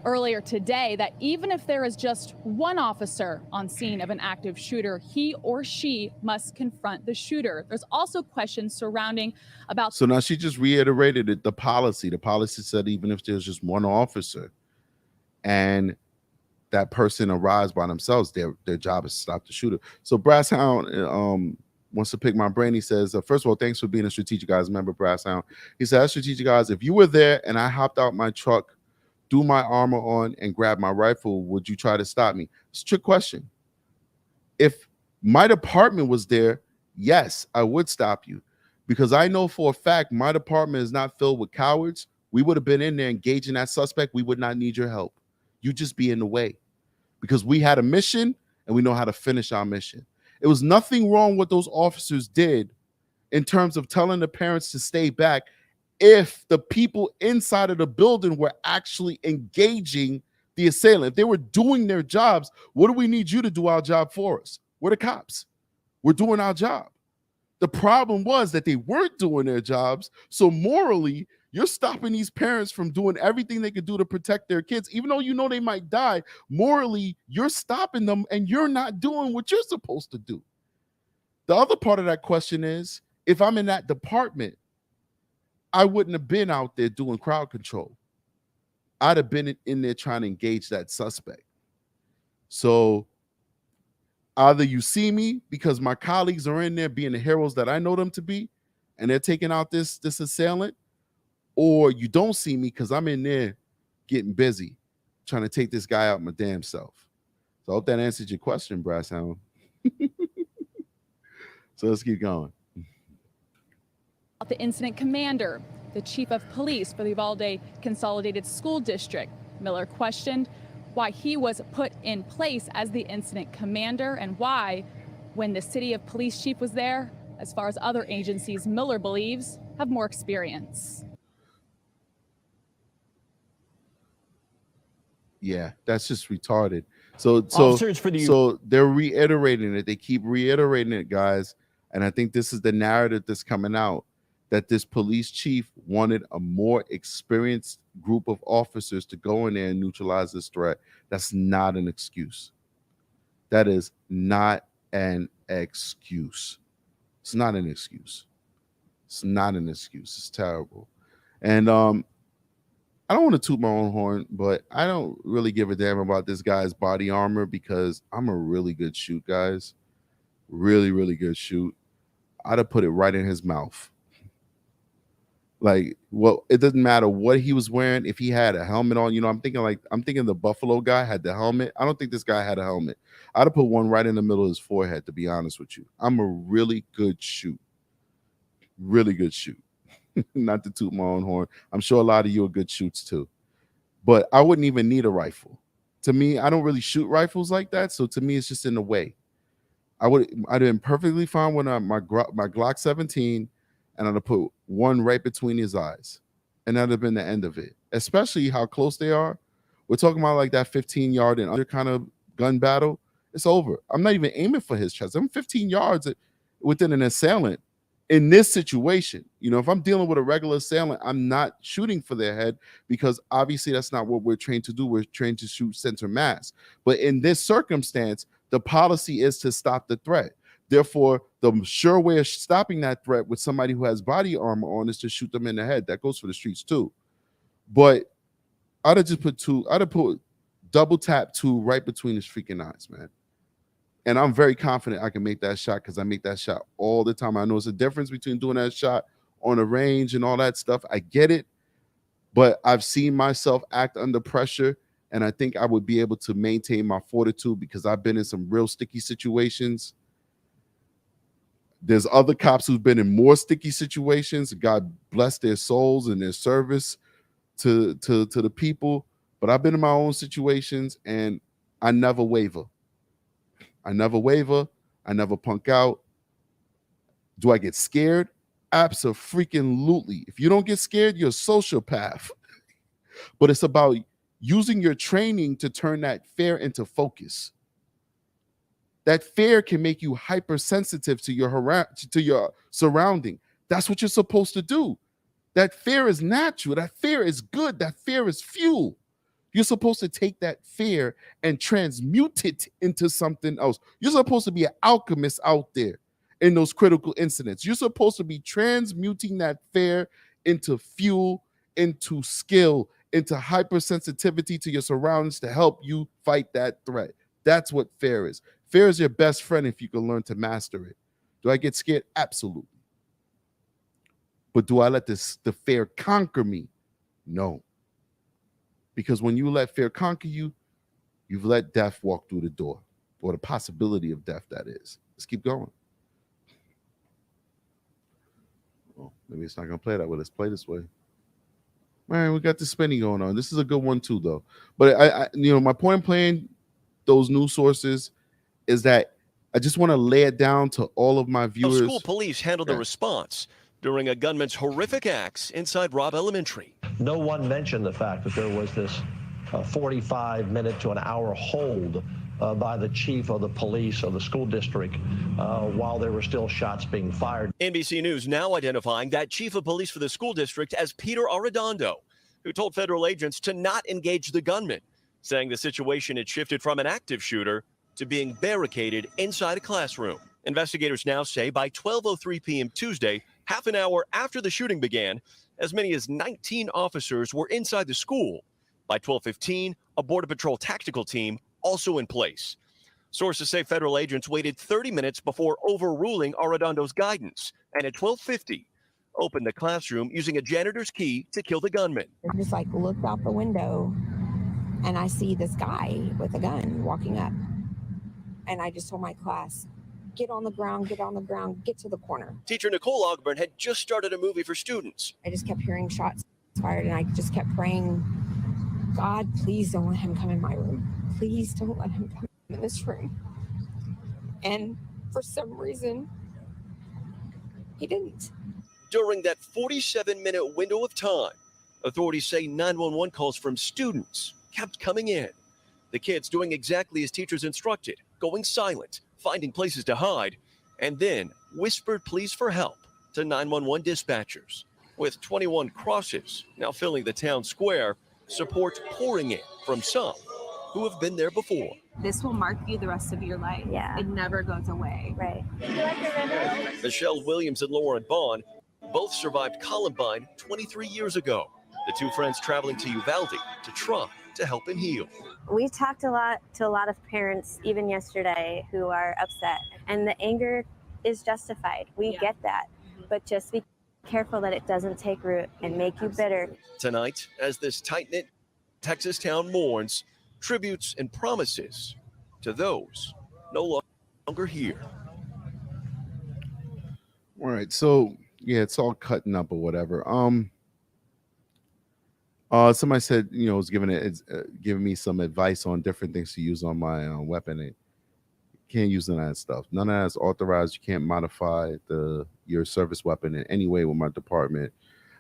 earlier today, that even if there is just one officer on scene of an active shooter, he or she must confront the shooter. There's also questions surrounding about. So now she just reiterated it, the policy. The policy said even if there's just one officer and that person arrives by themselves, their job is to stop the shooter. So Brass Hound wants to pick my brain. He says, first of all, thanks for being a Strategic Guys member, Brass Hound. He says, Strategic Guys, if you were there and I hopped out my truck, threw my armor on, and grabbed my rifle, would you try to stop me? It's a trick question. If my department was there, yes, I would stop you. Because I know for a fact my department is not filled with cowards. We would have been in there engaging that suspect. We would not need your help. You just be in the way. Because we had a mission and we know how to finish our mission. It was nothing wrong what those officers did in terms of telling the parents to stay back if the people inside of the building were actually engaging the assailant. If they were doing their jobs, what do we need you to do our job for us? We're the cops. We're doing our job. The problem was that they weren't doing their jobs. So morally, you're stopping these parents from doing everything they could do to protect their kids. Even though you know they might die, morally, you're stopping them and you're not doing what you're supposed to do. The other part of that question is, if I'm in that department, I wouldn't have been out there doing crowd control. I'd have been in there trying to engage that suspect. So either you see me because my colleagues are in there being the heroes that I know them to be, and they're taking out this assailant, or you don't see me because I'm in there getting busy trying to take this guy out my damn self. So I hope that answered your question, Brass Hound. So let's keep going. The incident commander, the chief of police for the Uvalde Consolidated School District. Miller questioned why he was put in place as the incident commander and why, when the city of police chief was there, as far as other agencies Miller believes have more experience. Yeah, that's just retarded. So they're reiterating it. They keep reiterating it, guys. And I think this is the narrative that's coming out, that this police chief wanted a more experienced group of officers to go in there and neutralize this threat. That's not an excuse. That is not an excuse. It's not an excuse. It's not an excuse. It's terrible. And I don't want to toot my own horn, but I don't really give a damn about this guy's body armor because I'm a really good shoot, guys. Really, really good shoot. I'd have put it right in his mouth. Like, well, it doesn't matter what he was wearing. If he had a helmet on, I'm thinking the Buffalo guy had the helmet. I don't think this guy had a helmet. I'd have put one right in the middle of his forehead, to be honest with you. I'm a really good shoot. Really good shoot. Not to toot my own horn. I'm sure a lot of you are good shoots too. But I wouldn't even need a rifle. To me, I don't really shoot rifles like that. So to me, it's just in the way. I'd have been perfectly fine with my Glock 17, and I'd have put one right between his eyes, and that'd have been the end of it. Especially how close they are. We're talking about like that 15-yard and under kind of gun battle. It's over. I'm not even aiming for his chest. I'm 15 yards within an assailant. In this situation, if I'm dealing with a regular assailant, I'm not shooting for their head, because obviously that's not what we're trained to do. We're trained to shoot center mass. But in this circumstance, the policy is to stop the threat. Therefore, the sure way of stopping that threat with somebody who has body armor on is to shoot them in the head. That goes for the streets too. But I'd have just put double tap 2 right between his freaking eyes, man. And I'm very confident I can make that shot, because I make that shot all the time. I know it's a difference between doing that shot on a range and all that stuff. I get it. But I've seen myself act under pressure, and I think I would be able to maintain my fortitude, because I've been in some real sticky situations. There's other cops who've been in more sticky situations. God bless their souls and their service to the people. But I've been in my own situations, and I never waver. I never waver. I never punk out. Do I get scared? Abso-freaking-lutely. If you don't get scared, you're a sociopath. But it's about using your training to turn that fear into focus. That fear can make you hypersensitive to your surrounding. That's what you're supposed to do. That fear is natural. That fear is good. That fear is fuel. You're supposed to take that fear and transmute it into something else. You're supposed to be an alchemist out there in those critical incidents. You're supposed to be transmuting that fear into fuel, into skill, into hypersensitivity to your surroundings to help you fight that threat. That's what fear is. Fear is your best friend if you can learn to master it. Do I get scared? Absolutely. But do I let the fear conquer me? No. Because when you let fear conquer you, you've let death walk through the door, or the possibility of death, that is. Let's keep going. Well, maybe it's not going to play that way. Let's play this way. Man, we got the spinning going on. This is a good one too, though. But I my point in playing those news sources is that I just want to lay it down to all of my viewers. School police handled the response during a gunman's horrific acts inside Robb Elementary. No one mentioned the fact that there was this 45-minute to an hour hold by the chief of the police of the school district while there were still shots being fired. NBC News now identifying that chief of police for the school district as Peter Arredondo, who told federal agents to not engage the gunman, saying the situation had shifted from an active shooter to being barricaded inside a classroom. Investigators now say by 12:03 p.m. Tuesday, half an hour after the shooting began, as many as 19 officers were inside the school. By 12:15, a Border Patrol tactical team also in place. Sources say federal agents waited 30 minutes before overruling Arredondo's guidance, and at 12:50, opened the classroom using a janitor's key to kill the gunman. I just looked out the window, and I see this guy with a gun walking up. And I just told my class, get on the ground, get to the corner. Teacher Nicole Ogburn had just started a movie for students. I just kept hearing shots fired, and I just kept praying, God, please don't let him come in my room. Please don't let him come in this room. And for some reason, he didn't. During that 47-minute window of time, authorities say 911 calls from students kept coming in. The kids doing exactly as teachers instructed, going silent, finding places to hide, and then whispered pleas for help to 911 dispatchers. With 21 crosses now filling the town square, support pouring in from some who have been there before. This will mark you the rest of your life. Yeah. It never goes away. Right. Michelle Williams and Lauren Bond both survived Columbine 23 years ago. The two friends traveling to Uvalde to try to help him heal. We talked to a lot of parents, even yesterday, who are upset. And the anger is justified. We get that. But just be careful that it doesn't take root and make you bitter. Tonight, as this tight-knit Texas town mourns, tributes and promises to those no longer here. All right, so yeah, it's all cutting up or whatever. Somebody said, was giving me some advice on different things to use on my weapon. And can't use none of that stuff. None of that is authorized. You can't modify your service weapon in any way with my department.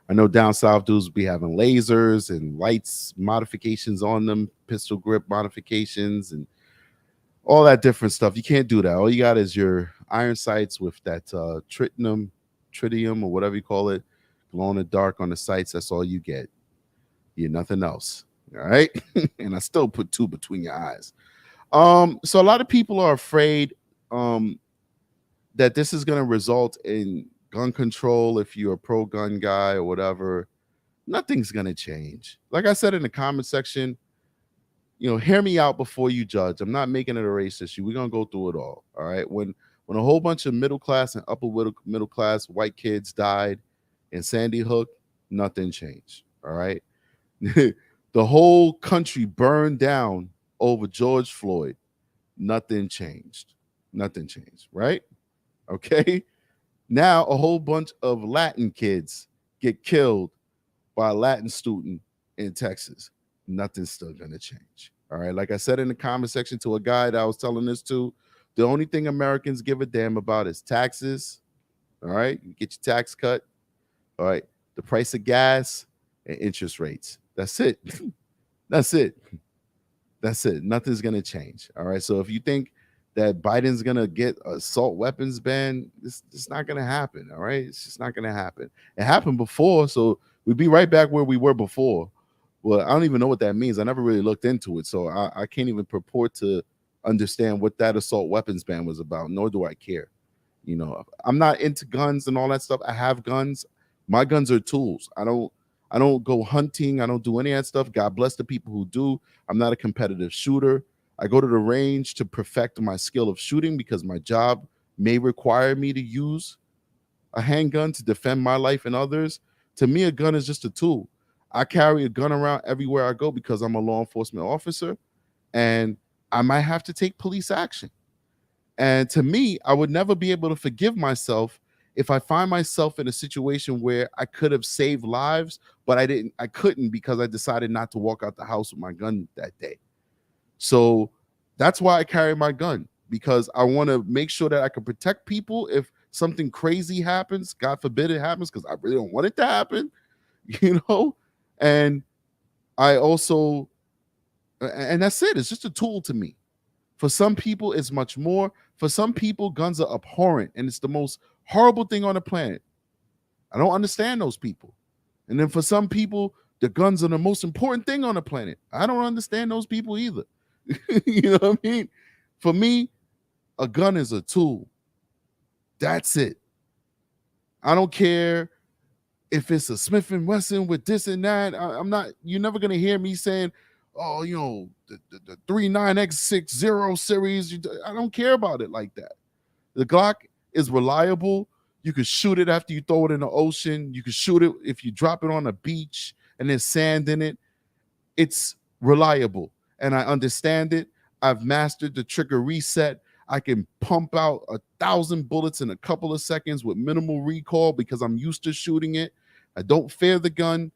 I know down south dudes be having lasers and lights modifications on them, pistol grip modifications, and all that different stuff. You can't do that. All you got is your iron sights with that tritium or whatever you call it, glow in the dark on the sights. That's all you get. You're nothing else. All right. And I still put 2 between your eyes. So a lot of people are afraid that this is going to result in gun control. If you're a pro gun guy or whatever, nothing's going to change. Like I said in the comment section, hear me out before you judge. I'm not making it a race issue. We're going to go through it all. All right. When a whole bunch of middle class and upper middle class white kids died in Sandy Hook, nothing changed. All right. The whole country burned down over George Floyd. Nothing changed. Nothing changed. Right. Okay. Now a whole bunch of Latin kids get killed by a Latin student in Texas. Nothing's still going to change. All right. Like I said in the comment section to a guy that I was telling this to, the only thing Americans give a damn about is taxes. All right. You get your tax cut. All right. The price of gas and interest rates. That's it. That's it. That's it. Nothing's going to change. All right. So if you think that Biden's going to get assault weapons ban, it's not going to happen. All right. It's just not going to happen. It happened before. So we'd be right back where we were before. Well, I don't even know what that means. I never really looked into it. So I can't even purport to understand what that assault weapons ban was about, nor do I care. I'm not into guns and all that stuff. I have guns. My guns are tools. I don't go hunting. I don't do any of that stuff. God bless the people who do. I'm not a competitive shooter. I go to the range to perfect my skill of shooting because my job may require me to use a handgun to defend my life and others. To me, a gun is just a tool. I carry a gun around everywhere I go because I'm a law enforcement officer and I might have to take police action. And to me, I would never be able to forgive myself if I find myself in a situation where I could have saved lives, but I couldn't because I decided not to walk out the house with my gun that day. So that's why I carry my gun, because I want to make sure that I can protect people if something crazy happens. God forbid it happens, because I really don't want it to happen, And I also, and that's it. It's just a tool to me. For some people, it's much more. For some people, guns are abhorrent, and it's the most horrible thing on the planet. I don't understand those people. And then for some people, the guns are the most important thing on the planet. I don't understand those people either. You know what I mean? For me, a gun is a tool. That's it. I don't care if it's a Smith & Wesson with this and that. You're never going to hear me saying, oh, the 39X60 series. I don't care about it like that. The Glock is reliable. You can shoot it after you throw it in the ocean. You can shoot it if you drop it on a beach and there's sand in it. It's reliable, and I understand it. I've mastered the trigger reset. I can pump out 1,000 bullets in a couple of seconds with minimal recoil because I'm used to shooting it. I don't fear the gun.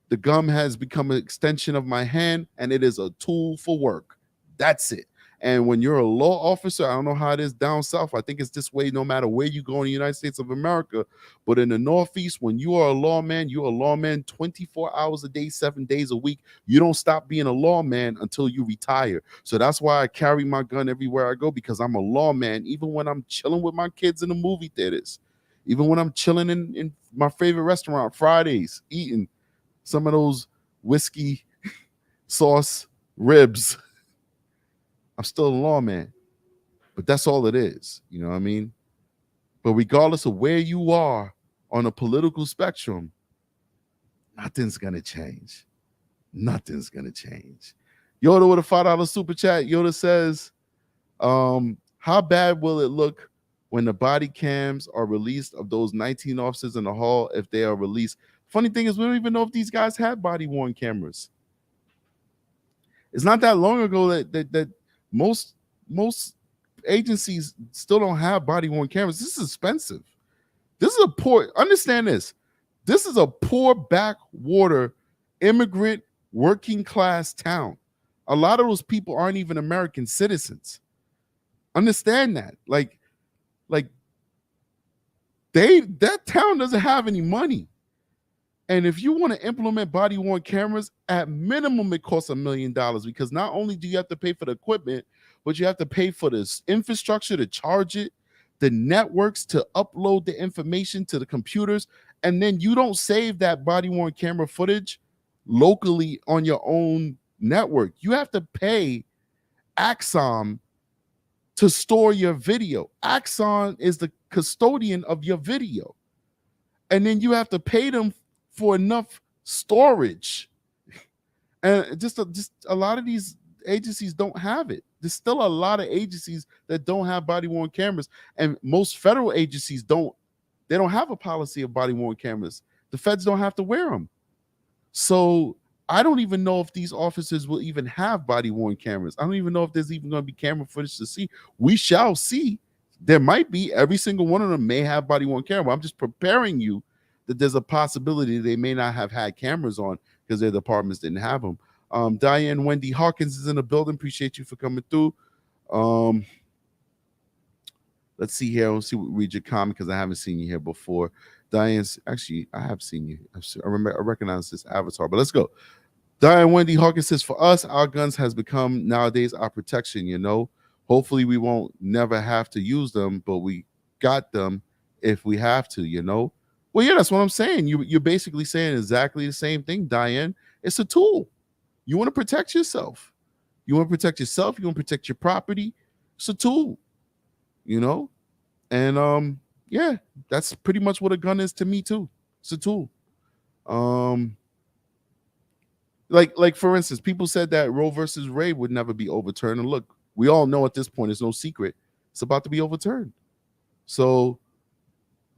The gun has become an extension of my hand, and it is a tool for work. That's it. And when you're a law officer, I don't know how it is down south. I think it's this way no matter where you go in the United States of America. But in the Northeast, when you are a lawman, you're a lawman 24 hours a day, 7 days a week. You don't stop being a lawman until you retire. So that's why I carry my gun everywhere I go, because I'm a lawman, even when I'm chilling with my kids in the movie theaters, even when I'm chilling in my favorite restaurant Fridays, eating some of those whiskey sauce ribs. I'm still a lawman, but that's all it is. You know what I mean? But regardless of where you are on a political spectrum, nothing's going to change. Nothing's going to change. Yoda with a $5 super chat. Yoda says, how bad will it look when the body cams are released of those 19 officers in the hall, if they are released. Funny thing is, we don't even know if these guys had body-worn cameras. It's not that long ago that most agencies still don't have body-worn cameras. This is expensive. This is a poor, understand this. This is a poor backwater immigrant working class town. A lot of those people aren't even American citizens. Understand that. Like that town doesn't have any money. And if you want to implement body-worn cameras, at minimum it costs $1 million, because not only do you have to pay for the equipment, but you have to pay for this infrastructure to charge it, the networks to upload the information to the computers, and then you don't save that body-worn camera footage locally on your own network. You have to pay Axon to store your video. Axon is the custodian of your video. And then you have to pay them for enough storage. And just a lot of these agencies don't have it. There's still a lot of agencies that don't have body-worn cameras, and most federal agencies don't have a policy of body-worn cameras. The feds don't have to wear them. So I don't even know if these officers will even have body-worn cameras. I don't even know if there's even going to be camera footage to see. We shall see. There might be. Every single one of them may have body-worn camera. I'm just preparing you that there's a possibility they may not have had cameras on because their departments didn't have them. Diane Wendy Hawkins is in the building. Appreciate you for coming through. Let's see here. Let's see what read your comment, because I haven't seen you here before. Diane's actually, I have seen you. I recognize this avatar, but let's go. Diane Wendy Hawkins says, for us, our guns has become nowadays our protection, you know. Hopefully we won't never have to use them, but we got them if we have to, you know. Well, yeah, that's what I'm saying. You're basically saying exactly the same thing, Diane. It's a tool. You want to protect yourself. You want to protect yourself. You want to protect your property. It's a tool, you know. And yeah, that's pretty much what a gun is to me too. It's a tool. Like for instance, people said that Roe versus Wade would never be overturned, and look, we all know at this point, it's no secret, it's about to be overturned. So,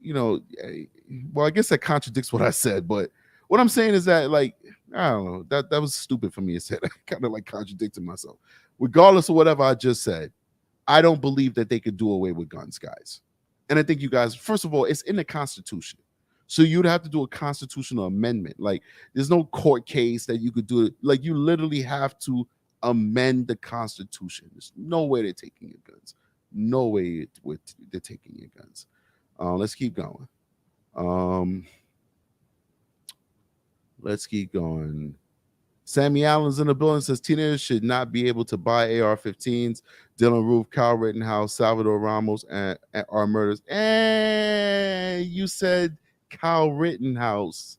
you know, well, I guess that contradicts what I said, but what I'm saying is that, like, I don't know, that was stupid for me to say. I kind of like contradicted myself. Regardless of whatever I just said, I don't believe that they could do away with guns, guys. And I think you guys, first of all, it's in the Constitution. So you'd have to do a constitutional amendment. Like, there's no court case that you could do it. Like, you literally have to amend the Constitution. There's no way they're taking your guns. No way they're taking your guns. Let's keep going. Let's keep going. Sammy Allen's in the building, says teenagers should not be able to buy AR-15s. Dylan Roof, Kyle Rittenhouse, Salvador Ramos and are murders. And you said Kyle Rittenhouse.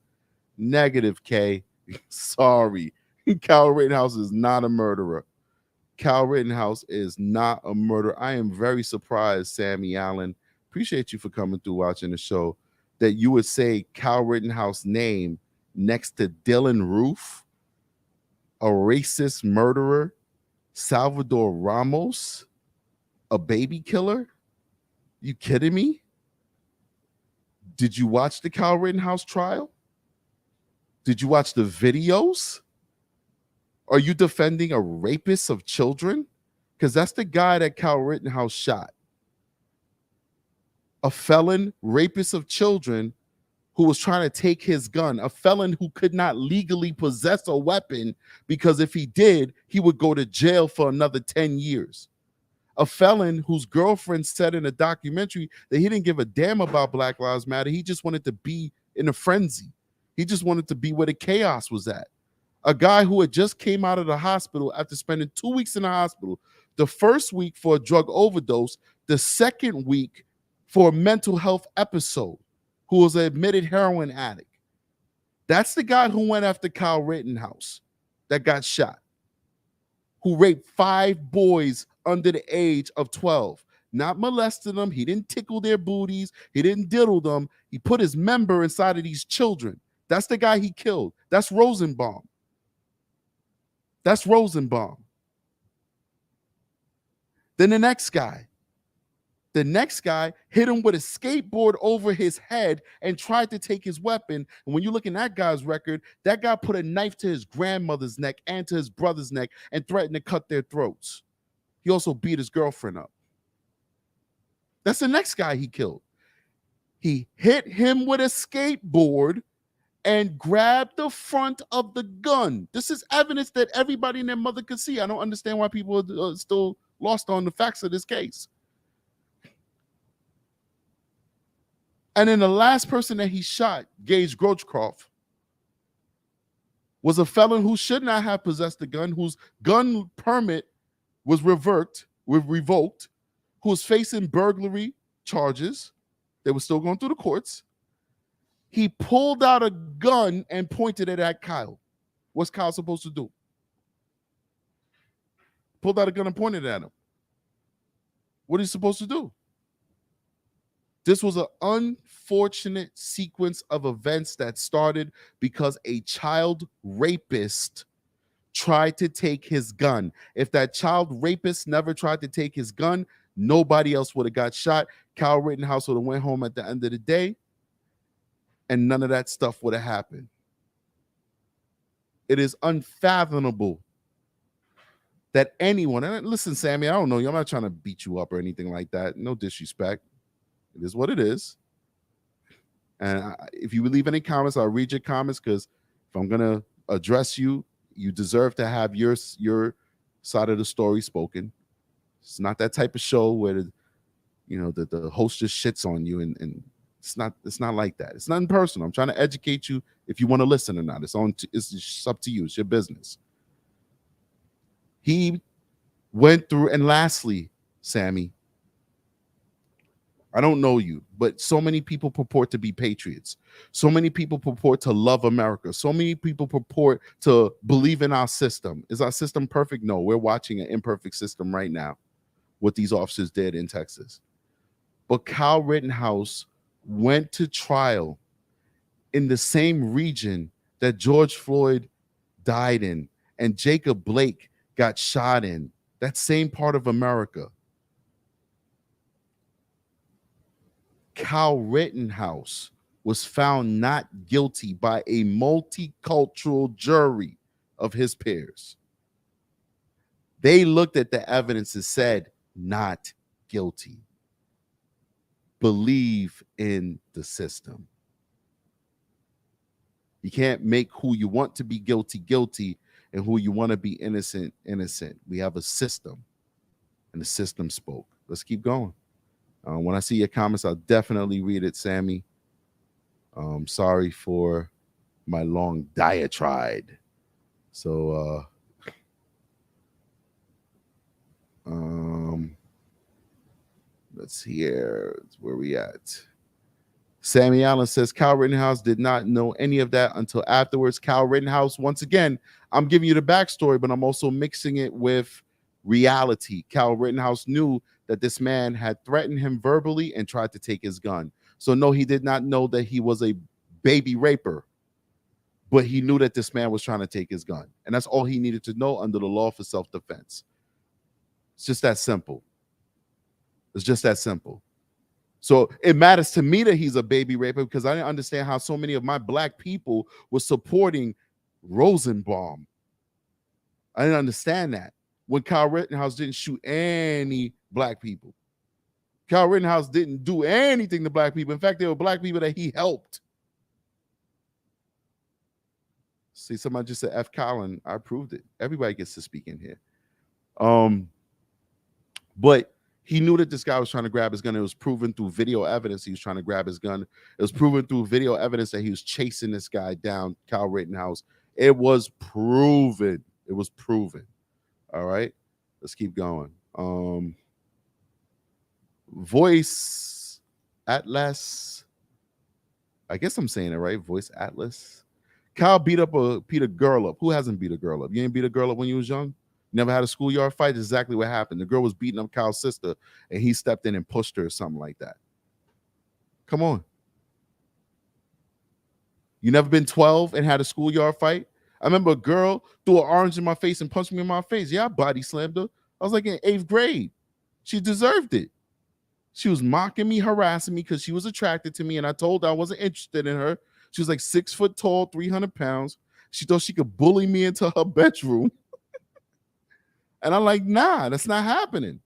Negative, K. Sorry. Kyle Rittenhouse is not a murderer. Kyle Rittenhouse is not a murderer. I am very surprised, Sammy Allen. Appreciate you for coming through, watching the show, that you would say Kyle Rittenhouse's name next to Dylan Roof, a racist murderer, Salvador Ramos, a baby killer. You kidding me? Did you watch the Kyle Rittenhouse trial? Did you watch the videos? Are you defending a rapist of children? Because that's the guy that Kyle Rittenhouse shot. A felon rapist of children who was trying to take his gun, a felon who could not legally possess a weapon, because if he did, he would go to jail for another 10 years. A felon whose girlfriend said in a documentary that he didn't give a damn about Black Lives Matter. He just wanted to be in a frenzy. He just wanted to be where the chaos was at. A guy who had just came out of the hospital after spending 2 weeks in the hospital, the first week for a drug overdose, the second week for a mental health episode, who was an admitted heroin addict. That's the guy who went after Kyle Rittenhouse that got shot, who raped 5 boys under the age of 12, not molested them. He didn't tickle their booties. He didn't diddle them. He put his member inside of these children. That's the guy he killed. That's Rosenbaum. That's Rosenbaum. Then the next guy, The next guy hit him with a skateboard over his head and tried to take his weapon. And when you look in that guy's record, that guy put a knife to his grandmother's neck and to his brother's neck and threatened to cut their throats. He also beat his girlfriend up. That's the next guy he killed. He hit him with a skateboard and grabbed the front of the gun. This is evidence that everybody and their mother could see. I don't understand why people are still lost on the facts of this case. And then the last person that he shot, Gage Grochcroft, was a felon who should not have possessed the gun, whose gun permit was revoked, who was facing burglary charges. They were still going through the courts. He pulled out a gun and pointed it at Kyle. What's Kyle supposed to do? Pulled out a gun and pointed at him. What is he supposed to do? This was an unfortunate sequence of events that started because a child rapist tried to take his gun. If that child rapist never tried to take his gun, nobody else would have got shot. Kyle Rittenhouse would have went home at the end of the day, and none of that stuff would have happened. It is unfathomable that anyone, and listen, Sammy, I don't know you. I'm not trying to beat you up or anything like that. No disrespect. It is what it is. And if you leave any comments, I'll read your comments, because if I'm going to address you, you deserve to have your side of the story spoken. It's not that type of show where the host just shits on you, and it's not like that. It's nothing personal. I'm trying to educate you if you want to listen or not. It's up to you. It's your business. He went through, and lastly, Sammy, I don't know you, but so many people purport to be patriots. So many people purport to love America. So many people purport to believe in our system. Is our system perfect? No, we're watching an imperfect system right now, what these officers did in Texas. But Kyle Rittenhouse went to trial in the same region that George Floyd died in and Jacob Blake got shot in, that same part of America. Kyle Rittenhouse was found not guilty by a multicultural jury of his peers. They looked at the evidence and said, not guilty. Believe in the system. You can't make who you want to be guilty, guilty, and who you want to be innocent, innocent. We have a system, and the system spoke. Let's keep going. When I see your comments, I'll definitely read it, Sammy. Sorry for my long diatribe. So, let's see here. Where we at? Sammy Allen says, Kyle Rittenhouse did not know any of that until afterwards. Kyle Rittenhouse, once again, I'm giving you the backstory, but I'm also mixing it with reality. Kyle Rittenhouse knew that this man had threatened him verbally and tried to take his gun. So no, he did not know that he was a baby raper, but he knew that this man was trying to take his gun. And that's all he needed to know under the law for self-defense. It's just that simple. It's just that simple. So it matters to me that he's a baby raper, because I didn't understand how so many of my black people were supporting Rosenbaum. I didn't understand that. When Kyle Rittenhouse didn't shoot any black people. Kyle Rittenhouse didn't do anything to black people. In fact, there were black people that he helped. See, somebody just said F. Colin. I approved it. Everybody gets to speak in here. But he knew that this guy was trying to grab his gun. It was proven through video evidence he was trying to grab his gun. It was proven through video evidence that he was chasing this guy down, Kyle Rittenhouse. It was proven. It was proven. All right, let's keep going. Voice Atlas. I guess I'm saying it right. Voice Atlas. Kyle beat a girl up. Who hasn't beat a girl up? You ain't beat a girl up when you was young? Never had a schoolyard fight? That's exactly what happened. The girl was beating up Kyle's sister, and he stepped in and pushed her or something like that. Come on. You never been 12 and had a schoolyard fight? I remember a girl threw an orange in my face and punched me in my face. Yeah, I body slammed her. I was like in 8th grade. She deserved it. She was mocking me, harassing me because she was attracted to me, and I told her I wasn't interested in her. She was like 6 foot tall, 300 pounds. She thought she could bully me into her bedroom. And I'm like, nah, that's not happening.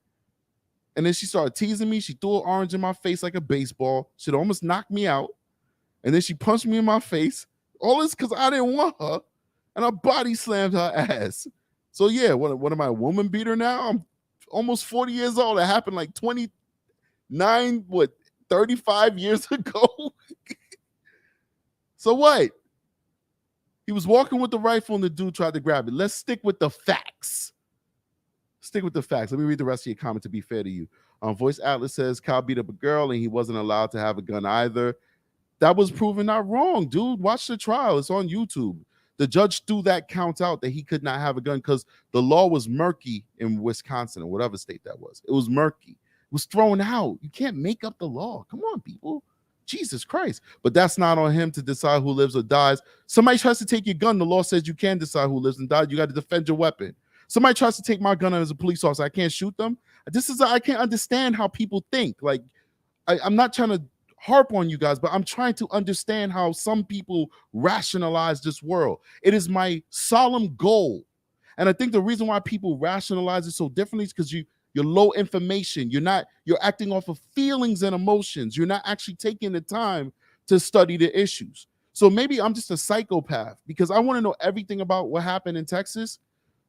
And then she started teasing me. She threw an orange in my face like a baseball. She'd almost knocked me out. And then she punched me in my face. All this because I didn't want her. And I body slammed her ass. So yeah, what am I, a woman beater now? I'm almost 40 years old. It happened like 35 years ago. So what? He was walking with the rifle and the dude tried to grab it. Let's stick with the facts. Stick with the facts. Let me read the rest of your comment to be fair to you. Voice Atlas says Kyle beat up a girl and he wasn't allowed to have a gun either. That was proven not wrong, dude. Watch the trial. It's on YouTube. The judge threw that count out that he could not have a gun because the law was murky in Wisconsin or whatever state that was. It was murky. It was thrown out. You can't make up the law. Come on, people. Jesus Christ. But that's not on him to decide who lives or dies. Somebody tries to take your gun. The law says you can decide who lives and dies. You got to defend your weapon. Somebody tries to take my gun as a police officer. I can't shoot them. I can't understand how people think. Like, I'm not trying to harp on you guys, but I'm trying to understand how some people rationalize this world. It is my solemn goal. And I think the reason why people rationalize it so differently is because you're low information. You're acting off of feelings and emotions. You're not actually taking the time to study the issues. So maybe I'm just a psychopath because I want to know everything about what happened in Texas.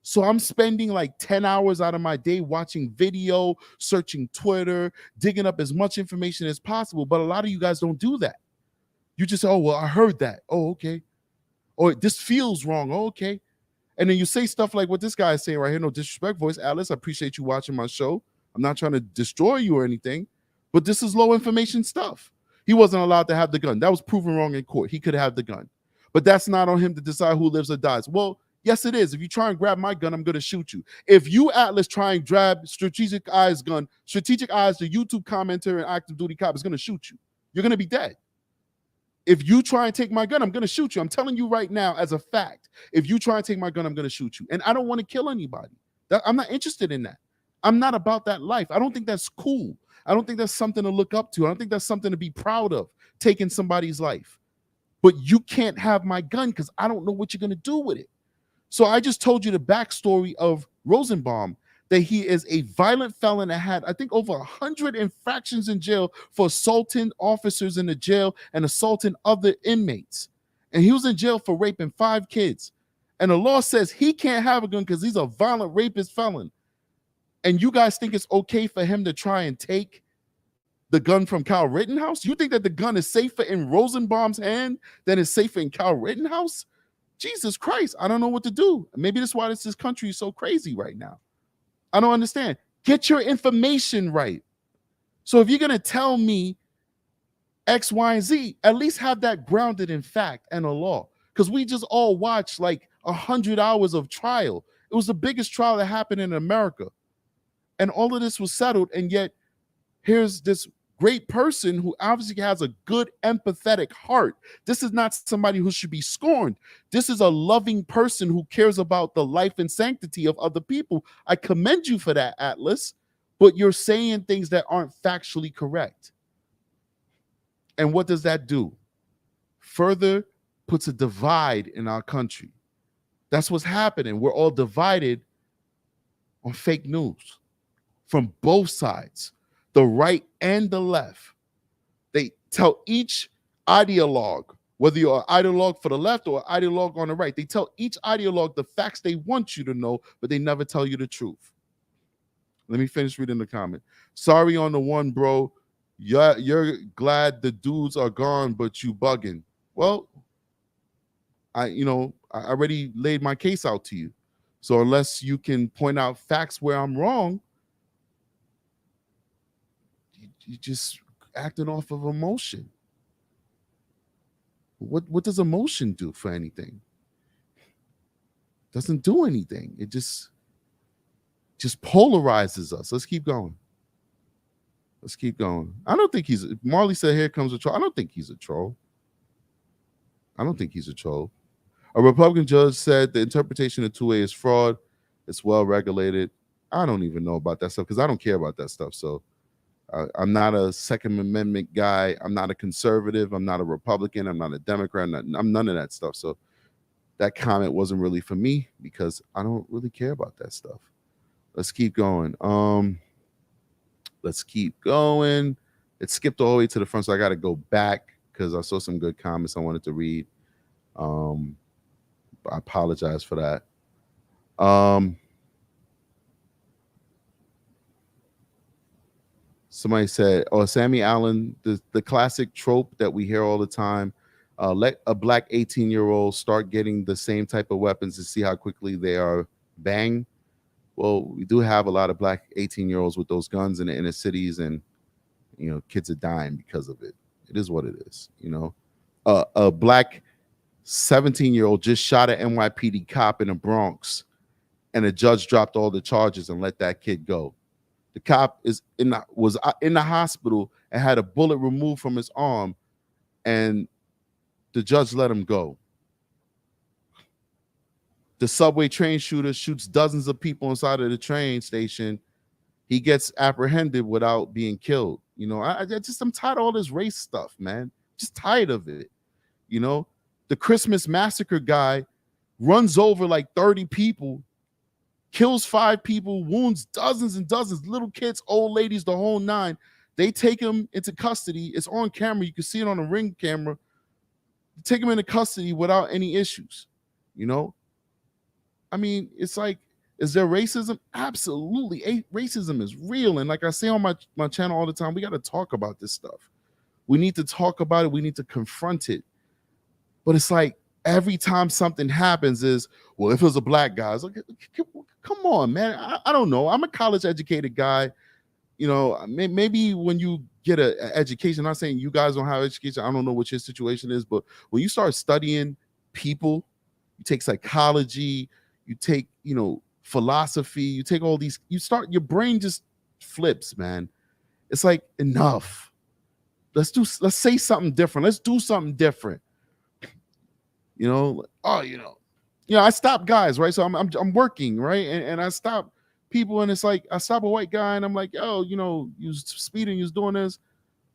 So I'm spending like 10 hours out of my day watching video, searching Twitter, digging up as much information as possible. But a lot of you guys don't do that. You just say, oh, well, I heard that. Oh, okay. Or this feels wrong. Oh, okay. And then you say stuff like what this guy is saying right here. No disrespect, Voice Atlas. I appreciate you watching my show. I'm not trying to destroy you or anything, but this is low information stuff. He wasn't allowed to have the gun. That was proven wrong in court. He could have the gun. But that's not on him to decide who lives or dies. Well, yes, it is. If you try and grab my gun, I'm going to shoot you. If you, Atlas, try and grab Strategic Eyes gun, Strategic Eyes, the YouTube commenter and active duty cop, is going to shoot you. You're going to be dead. If you try and take my gun, I'm going to shoot you. I'm telling you right now as a fact. If you try and take my gun, I'm going to shoot you. And I don't want to kill anybody. I'm not interested in that. I'm not about that life. I don't think that's cool. I don't think that's something to look up to. I don't think that's something to be proud of, taking somebody's life. But you can't have my gun because I don't know what you're going to do with it. So I just told you the backstory of Rosenbaum, that he is a violent felon that had, I think, over 100 infractions in jail for assaulting officers in the jail and assaulting other inmates. And he was in jail for raping 5 kids. And the law says he can't have a gun because he's a violent rapist felon. And you guys think it's okay for him to try and take the gun from Kyle Rittenhouse? You think that the gun is safer in Rosenbaum's hand than it's safer in Kyle Rittenhouse? Jesus Christ, I don't know what to do. Maybe that's why this country is so crazy right now. I don't understand. Get your information right. So if you're going to tell me X, Y, and Z, at least have that grounded in fact and a law. Because we just all watched like 100 hours of trial. It was the biggest trial that happened in America. And all of this was settled. And yet here's this great person who obviously has a good empathetic heart. This is not somebody who should be scorned. This is a loving person who cares about the life and sanctity of other people. I commend you for that, Atlas, but you're saying things that aren't factually correct. And what does that do? Further puts a divide in our country. That's what's happening. We're all divided on fake news from both sides. The right and the left. They tell each ideologue, whether you're an ideologue for the left or an ideologue on the right, they tell each ideologue the facts they want you to know, but they never tell you the truth. Let me finish reading the comment. Sorry on the one, bro. You're glad the dudes are gone, but you bugging. Well, I already laid my case out to you. So unless you can point out facts where I'm wrong, you just acting off of emotion. What does emotion do for anything? Doesn't do anything. It just polarizes us. Let's keep going. Let's keep going. I don't think Marley said, here comes a troll. I don't think he's a troll. I don't think he's a troll. A Republican judge said the interpretation of 2A is fraud. It's well regulated. I don't even know about that stuff because I don't care about that stuff. So I'm not a Second Amendment guy. I'm not a conservative. I'm not a Republican. I'm not a Democrat. I'm none of that stuff. So that comment wasn't really for me because I don't really care about that stuff. Let's keep going. Let's keep going. It skipped all the way to the front, so I got to go back because I saw some good comments I wanted to read. I apologize for that. Somebody said, "Oh, Sammy Allen, the classic trope that we hear all the time. Let a black 18-year-old start getting the same type of weapons to see how quickly they are banged." Well, we do have a lot of black 18-year-olds with those guns in the inner cities, and kids are dying because of it. It is what it is. A black 17-year-old just shot an NYPD cop in the Bronx, and a judge dropped all the charges and let that kid go. The cop was in the hospital and had a bullet removed from his arm, and the judge let him go. The subway train shooter shoots dozens of people inside of the train station. He gets apprehended without being killed. I'm tired of all this race stuff, man. Just tired of it. The Christmas massacre guy runs over like 30 people, kills 5 people, wounds dozens and dozens, little kids, old ladies, the whole nine. They take him into custody. It's on camera. You can see it on a Ring camera. Take him into custody without any issues. I mean, it's like, is there racism? Absolutely. Racism is real. And like I say on my channel all the time, we got to talk about this stuff. We need to talk about it. We need to confront it. But it's like every time something happens is, well, if it was a black guy, it's like, come on, man. I don't know. I'm a college educated guy. Maybe when you get an education, I'm not saying you guys don't have education. I don't know what your situation is, but when you start studying people, you take psychology, you take, philosophy, you take all these, your brain just flips, man. It's like, enough. Let's say something different. Let's do something different. I stop guys, right? So I'm working, right? And I stop people, and it's like, I stop a white guy and I'm like, oh, you was speeding, you was doing this.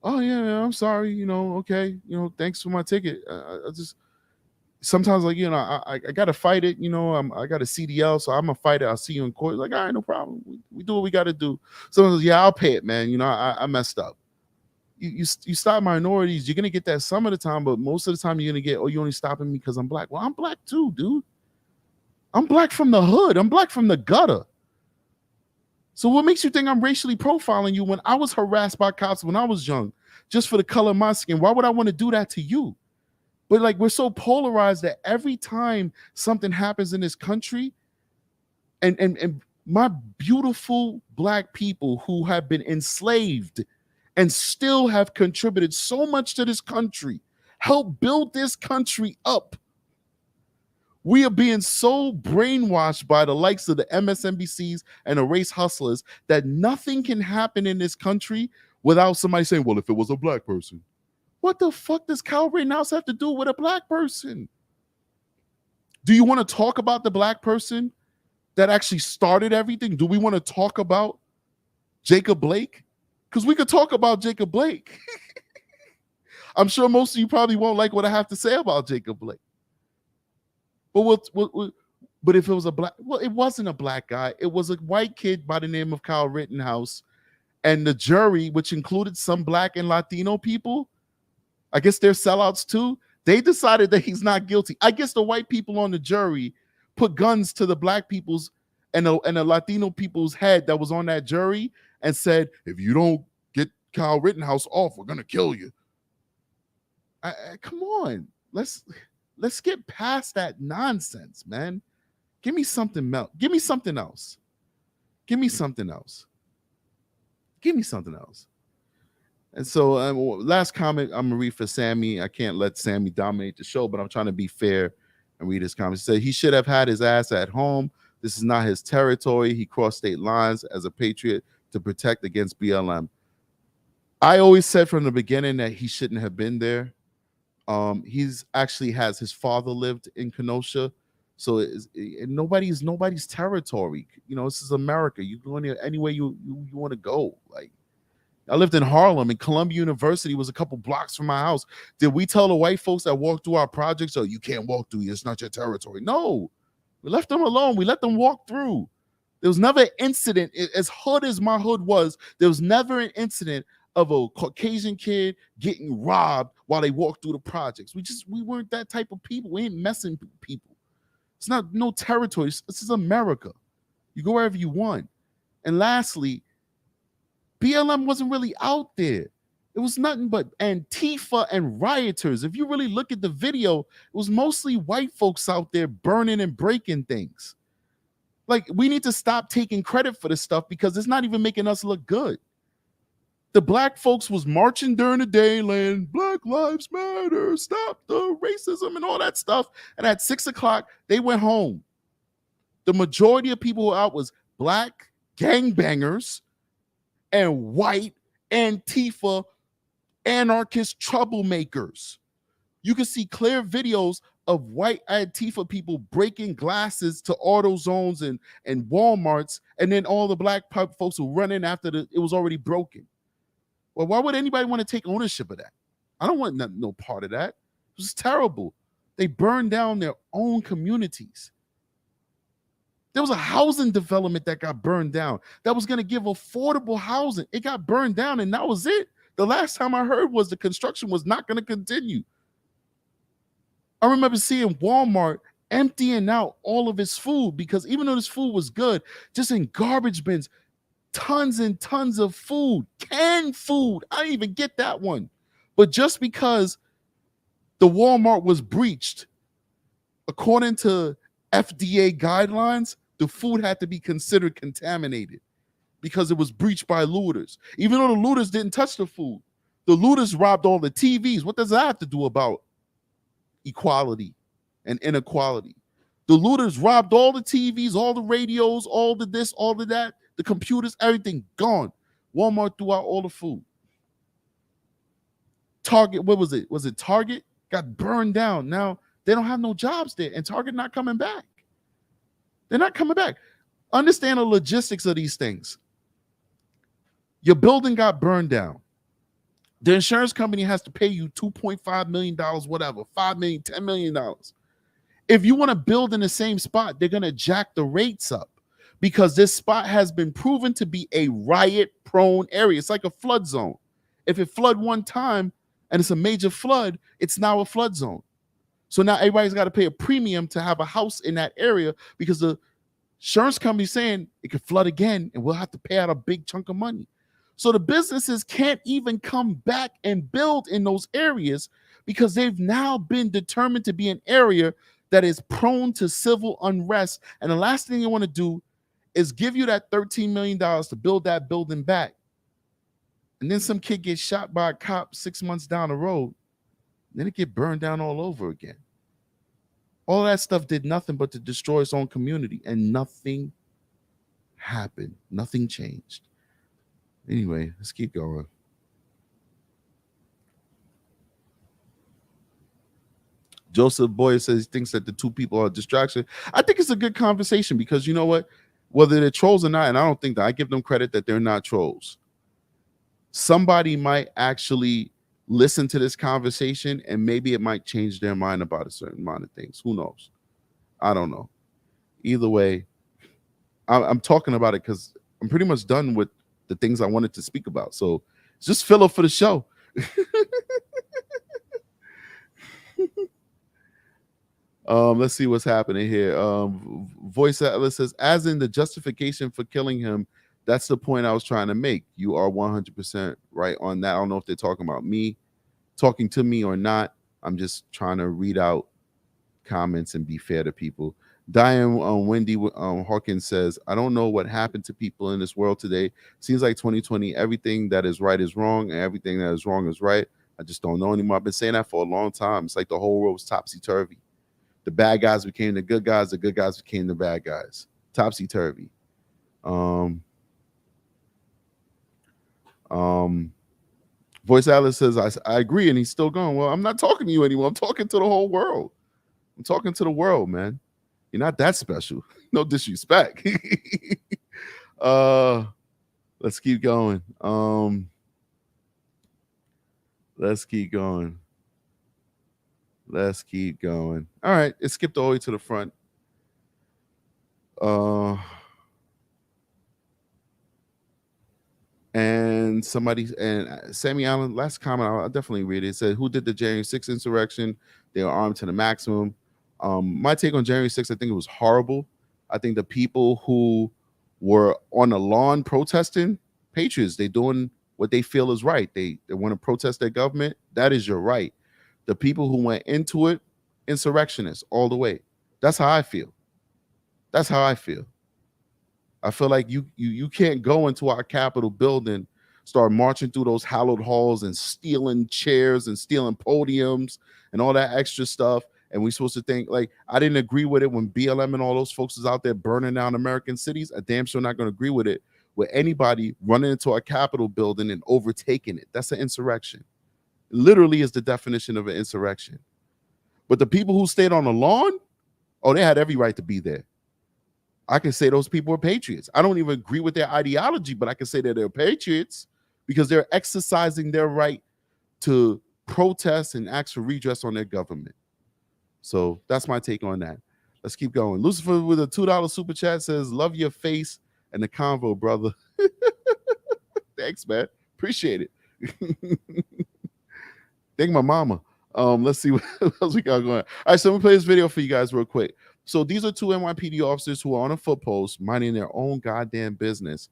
Oh yeah, I'm sorry, okay, thanks for my ticket. I just sometimes, like, I gotta fight it, I got a CDL, so I'm gonna fight it. I'll see you in court. Like, all right, no problem. We do what we gotta do. Sometimes, yeah, I'll pay it, man. I messed up. You stop minorities, you're gonna get that some of the time, but most of the time you're gonna get, oh, you only stopping me because I'm black. Well, I'm black too, dude. I'm black from the hood. I'm black from the gutter. So what makes you think I'm racially profiling you when I was harassed by cops when I was young, just for the color of my skin? Why would I want to do that to you? But like, we're so polarized that every time something happens in this country, and my beautiful black people who have been enslaved and still have contributed so much to this country, help build this country up. We are being so brainwashed by the likes of the MSNBCs and the race hustlers that nothing can happen in this country without somebody saying, well, if it was a black person. What the fuck does Kyle Rittenhouse have to do with a black person? Do you want to talk about the black person that actually started everything? Do we want to talk about Jacob Blake? Because we could talk about Jacob Blake. I'm sure most of you probably won't like what I have to say about Jacob Blake. But if it was a black, well, it wasn't a black guy. It was a white kid by the name of Kyle Rittenhouse. And the jury, which included some black and Latino people, I guess they're sellouts too. They decided that he's not guilty. I guess the white people on the jury put guns to the black people's and the Latino people's head that was on that jury and said, if you don't get Kyle Rittenhouse off, we're going to kill you. Come on. Let's get past that nonsense, man. Give me something else. Give me something else. Give me something else. Give me something else. And so last comment I'm going to read for Sammy. I can't let Sammy dominate the show, but I'm trying to be fair and read his comment. He said he should have had his ass at home. This is not his territory. He crossed state lines as a patriot to protect against BLM. I always said from the beginning that he shouldn't have been there. He's actually has his father lived in Kenosha. So nobody's territory. This is America. You go anywhere you want to go. Like, I lived in Harlem, and Columbia University was a couple blocks from my house. Did we tell the white folks that walked through our projects, oh, you can't walk through, it's not your territory? No, we left them alone. We let them walk through. There was never an incident, as hood as my hood was, there was never an incident of a Caucasian kid getting robbed while they walked through the projects. We weren't that type of people. We ain't messing with people. It's not no territory. This is America. You go wherever you want. And lastly, BLM wasn't really out there. It was nothing but Antifa and rioters. If you really look at the video, it was mostly white folks out there burning and breaking things. Like, we need to stop taking credit for this stuff because it's not even making us look good. The black folks was marching during the day, laying Black Lives Matter, stop the racism and all that stuff. And at 6 o'clock, they went home. The majority of people who were out was black gangbangers and white Antifa anarchist troublemakers. You can see clear videos of white Antifa people breaking glasses to AutoZones and Walmarts, and then all the black folks who run in after it was already broken. Well, why would anybody want to take ownership of that? I don't want no part of that. It was terrible. They burned down their own communities. There was a housing development that got burned down that was going to give affordable housing. It got burned down, and that was it. The last time I heard was the construction was not going to continue. I remember seeing Walmart emptying out all of its food because even though this food was good, just in garbage bins, tons and tons of food, canned food. I didn't even get that one. But just because the Walmart was breached, according to FDA guidelines, the food had to be considered contaminated because it was breached by looters. Even though the looters didn't touch the food, the looters robbed all the TVs. What does that have to do about equality and inequality? The looters robbed all the TVs, all the radios, all the this, all of that, the computers, everything gone. Walmart threw out all the food. Target, what was it? Was it Target? Got burned down. Now they don't have no jobs there, and Target not coming back. They're not coming back. Understand the logistics of these things. Your building got burned down. The insurance company has to pay you $2.5 million, whatever, $5 million, $10 million. If you want to build in the same spot, they're going to jack the rates up because this spot has been proven to be a riot-prone area. It's like a flood zone. If it flood one time and it's a major flood, it's now a flood zone. So now everybody's got to pay a premium to have a house in that area because the insurance company is saying it could flood again and we'll have to pay out a big chunk of money. So the businesses can't even come back and build in those areas because they've now been determined to be an area that is prone to civil unrest. And the last thing you want to do is give you that $13 million to build that building back. And then some kid gets shot by a cop 6 months down the road. Then it get burned down all over again. All that stuff did nothing but to destroy its own community, and nothing happened. Nothing changed. Anyway, let's keep going. Joseph Boyer says he thinks that the two people are a distraction. I think it's a good conversation because you know what? Whether they're trolls or not, and I don't think that, I give them credit that they're not trolls. Somebody might actually listen to this conversation and maybe it might change their mind about a certain amount of things. Who knows? I don't know. Either way, I'm talking about it because I'm pretty much done with the things I wanted to speak about. So it's just filler for the show. Let's see what's happening here. Voice Atlas says, as in the justification for killing him, that's the point I was trying to make. You are 100% right on that. I don't know if they're talking about me, talking to me or not. I'm just trying to read out comments and be fair to people. Diane Wendy Hawkins says, I don't know what happened to people in this world today. Seems like 2020, everything that is right is wrong and everything that is wrong is right. I just don't know anymore. I've been saying that for a long time. It's like the whole world was topsy-turvy. The bad guys became the good guys became the bad guys. Topsy-turvy. Voice Alice says, I agree, and he's still going. Well, I'm not talking to you anymore. I'm talking to the whole world. I'm talking to the world, man. You're not that special. No disrespect. Let's keep going. Let's keep going. Let's keep going. All right, it skipped all the way to the front. And Sammy Allen, last comment, I'll definitely read it. It said, who did the January 6th insurrection? They were armed to the maximum. My take on January 6th, I think it was horrible. I think the people who were on the lawn protesting, patriots, they doing what they feel is right. They want to protest their government. That is your right. The people who went into it, insurrectionists all the way. That's how I feel. That's how I feel. I feel like you can't go into our Capitol building, start marching through those hallowed halls and stealing chairs and stealing podiums and all that extra stuff. And we're supposed to think, like, I didn't agree with it when BLM and all those folks is out there burning down American cities. I damn sure not going to agree with it with anybody running into our Capitol building and overtaking it. That's an insurrection. Literally is the definition of an insurrection. But the people who stayed on the lawn, oh, they had every right to be there. I can say those people are patriots. I don't even agree with their ideology, but I can say that they're patriots because they're exercising their right to protest and ask for redress on their government. So that's my take on that. Let's keep going. Lucifer with a $2 super chat says, love your face and the convo, brother. Thanks, man. Appreciate it. Thank my mama. Let's see what else we got going. All right, so I'm gonna play this video for you guys real quick. So these are two NYPD officers who are on a foot post minding their own goddamn business.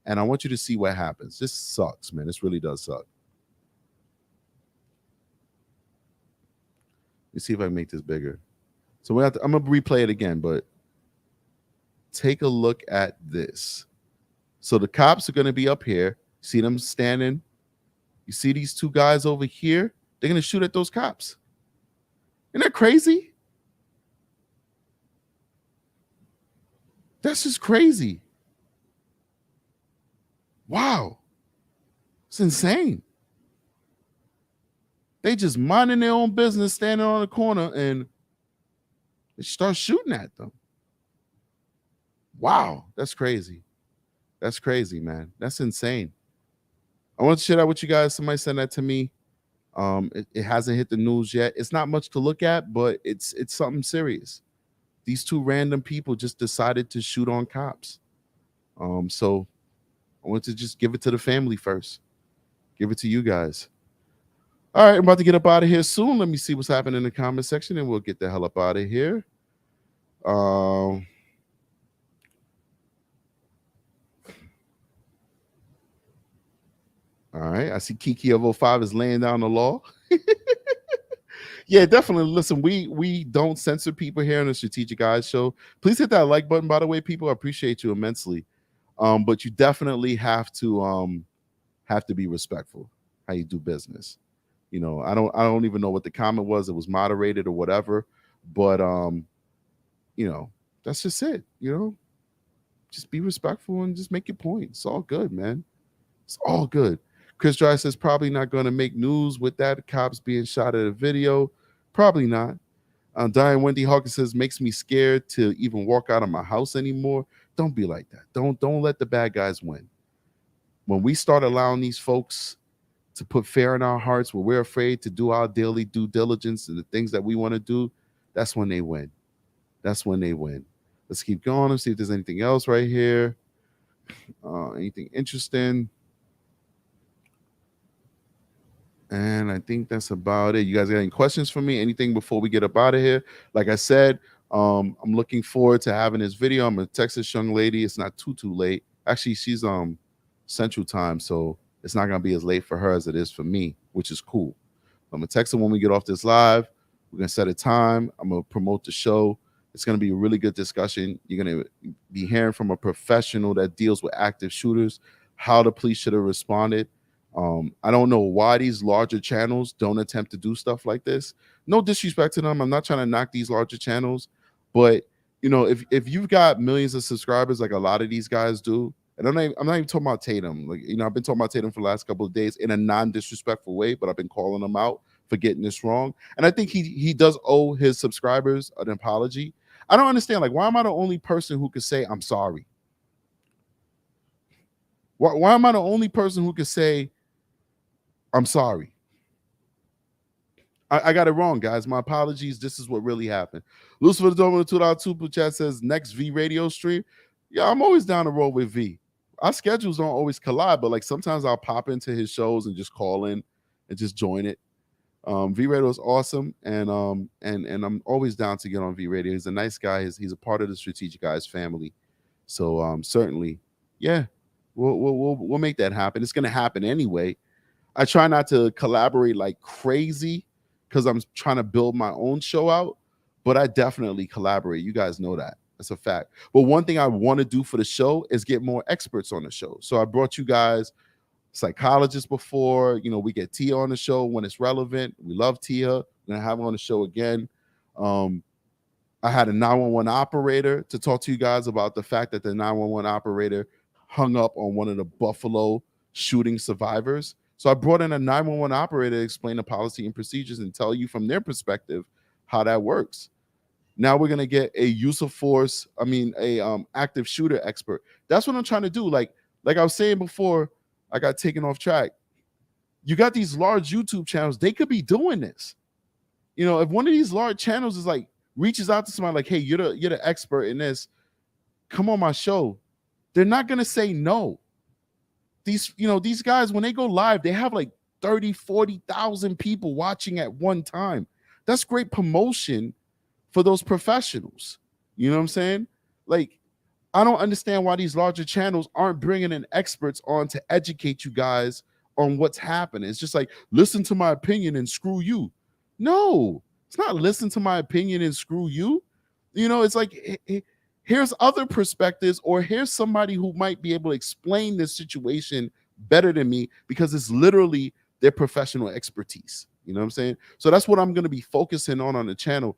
And I want you to see what happens. This sucks, man. This really does suck. Let's see if I can make this bigger. So I'm going to replay it again, but take a look at this. So the cops are going to be up here. See them standing. You see these two guys over here? They're going to shoot at those cops. Isn't that crazy? That's just crazy. Wow. It's insane. They just minding their own business, standing on the corner, and they start shooting at them. Wow. That's crazy. That's crazy, man. That's insane. I want to share that with you guys. Somebody sent that to me. It hasn't hit the news yet. It's not much to look at, but it's something serious. These two random people just decided to shoot on cops. So I want to just give it to the family first. Give it to you guys. All right, I'm about to get up out of here soon. Let me see what's happening in the comment section, and we'll get the hell up out of here. All right, I see Kiki of 05 is laying down the law. Yeah, definitely. Listen, we don't censor people here on the Strategic Eyes Show. Please hit that like button, by the way, people. I appreciate you immensely. But you definitely have to be respectful how you do business. You know, I don't even know what the comment was. It was moderated or whatever. But you know, that's just it. You know, just be respectful and just make your point. It's all good, man. It's all good. Chris Dry says probably not going to make news with that. Cops being shot at a video. Probably not. Diane Wendy Hawkins says makes me scared to even walk out of my house anymore. Don't be like that. Don't let the bad guys win. When we start allowing these folks to put fear in our hearts, where we're afraid to do our daily due diligence and the things that we want to do, that's when they win. That's when they win. Let's keep going. Let's see if there's anything else right here. Anything interesting. And I think that's about it. You guys got any questions for me? Anything before we get up out of here? Like I said, I'm looking forward to having this video. I'm a Texas young lady. It's not too late. Actually, she's Central Time, so it's not gonna be as late for her as it is for me, which is cool. I'm gonna text her when we get off this live. We're gonna set a time. I'm gonna promote the show. It's gonna be a really good discussion. You're gonna be hearing from a professional that deals with active shooters, how the police should have responded. I don't know why these larger channels don't attempt to do stuff like this. No disrespect to them. I'm not trying to knock these larger channels, but you know, if you've got millions of subscribers like a lot of these guys do, and I'm not even talking about Tatum. Like, you know, I've been talking about Tatum for the last couple of days in a non-disrespectful way, but I've been calling him out for getting this wrong. And I think he does owe his subscribers an apology. I don't understand, like, why am I the only person who could say I'm sorry? Why am I the only person who could say I'm sorry? I got it wrong, guys. My apologies. This is what really happened. Lucifer the Dome in the $2 super chat says next V radio stream. Yeah, I'm always down the road with V. Our schedules don't always collide, but like sometimes I'll pop into his shows and just call in and just join it. V Radio is awesome, and I'm always down to get on V Radio. He's a nice guy. He's a part of the Strategic Guys family. So certainly, yeah, we'll make that happen. It's gonna happen anyway. I try not to collaborate like crazy because I'm trying to build my own show out, but I definitely collaborate. You guys know that. That's a fact. But one thing I want to do for the show is get more experts on the show. So I brought you guys psychologists before. You know, we get Tia on the show when it's relevant. We love Tia. We're gonna have her on the show again. I had a 911 operator to talk to you guys about the fact that the 911 operator hung up on one of the Buffalo shooting survivors. So I brought in a 911 operator to explain the policy and procedures and tell you from their perspective how that works. Now we're gonna get a use of force, active shooter expert. That's what I'm trying to do. Like I was saying before, I got taken off track. You got these large YouTube channels, they could be doing this. You know, if one of these large channels is like reaches out to somebody like, hey, you're the expert in this, come on my show, they're not gonna say no. These guys, when they go live, they have like 30, 40,000 people watching at one time. That's great promotion for those professionals. You know what I'm saying? Like, I don't understand why these larger channels aren't bringing in experts on to educate you guys on what's happening. It's just like, listen to my opinion and screw you. No, it's not listen to my opinion and screw you. You know, it's like, here's other perspectives, or here's somebody who might be able to explain this situation better than me because it's literally their professional expertise. You know what I'm saying? So that's what I'm going to be focusing on the channel,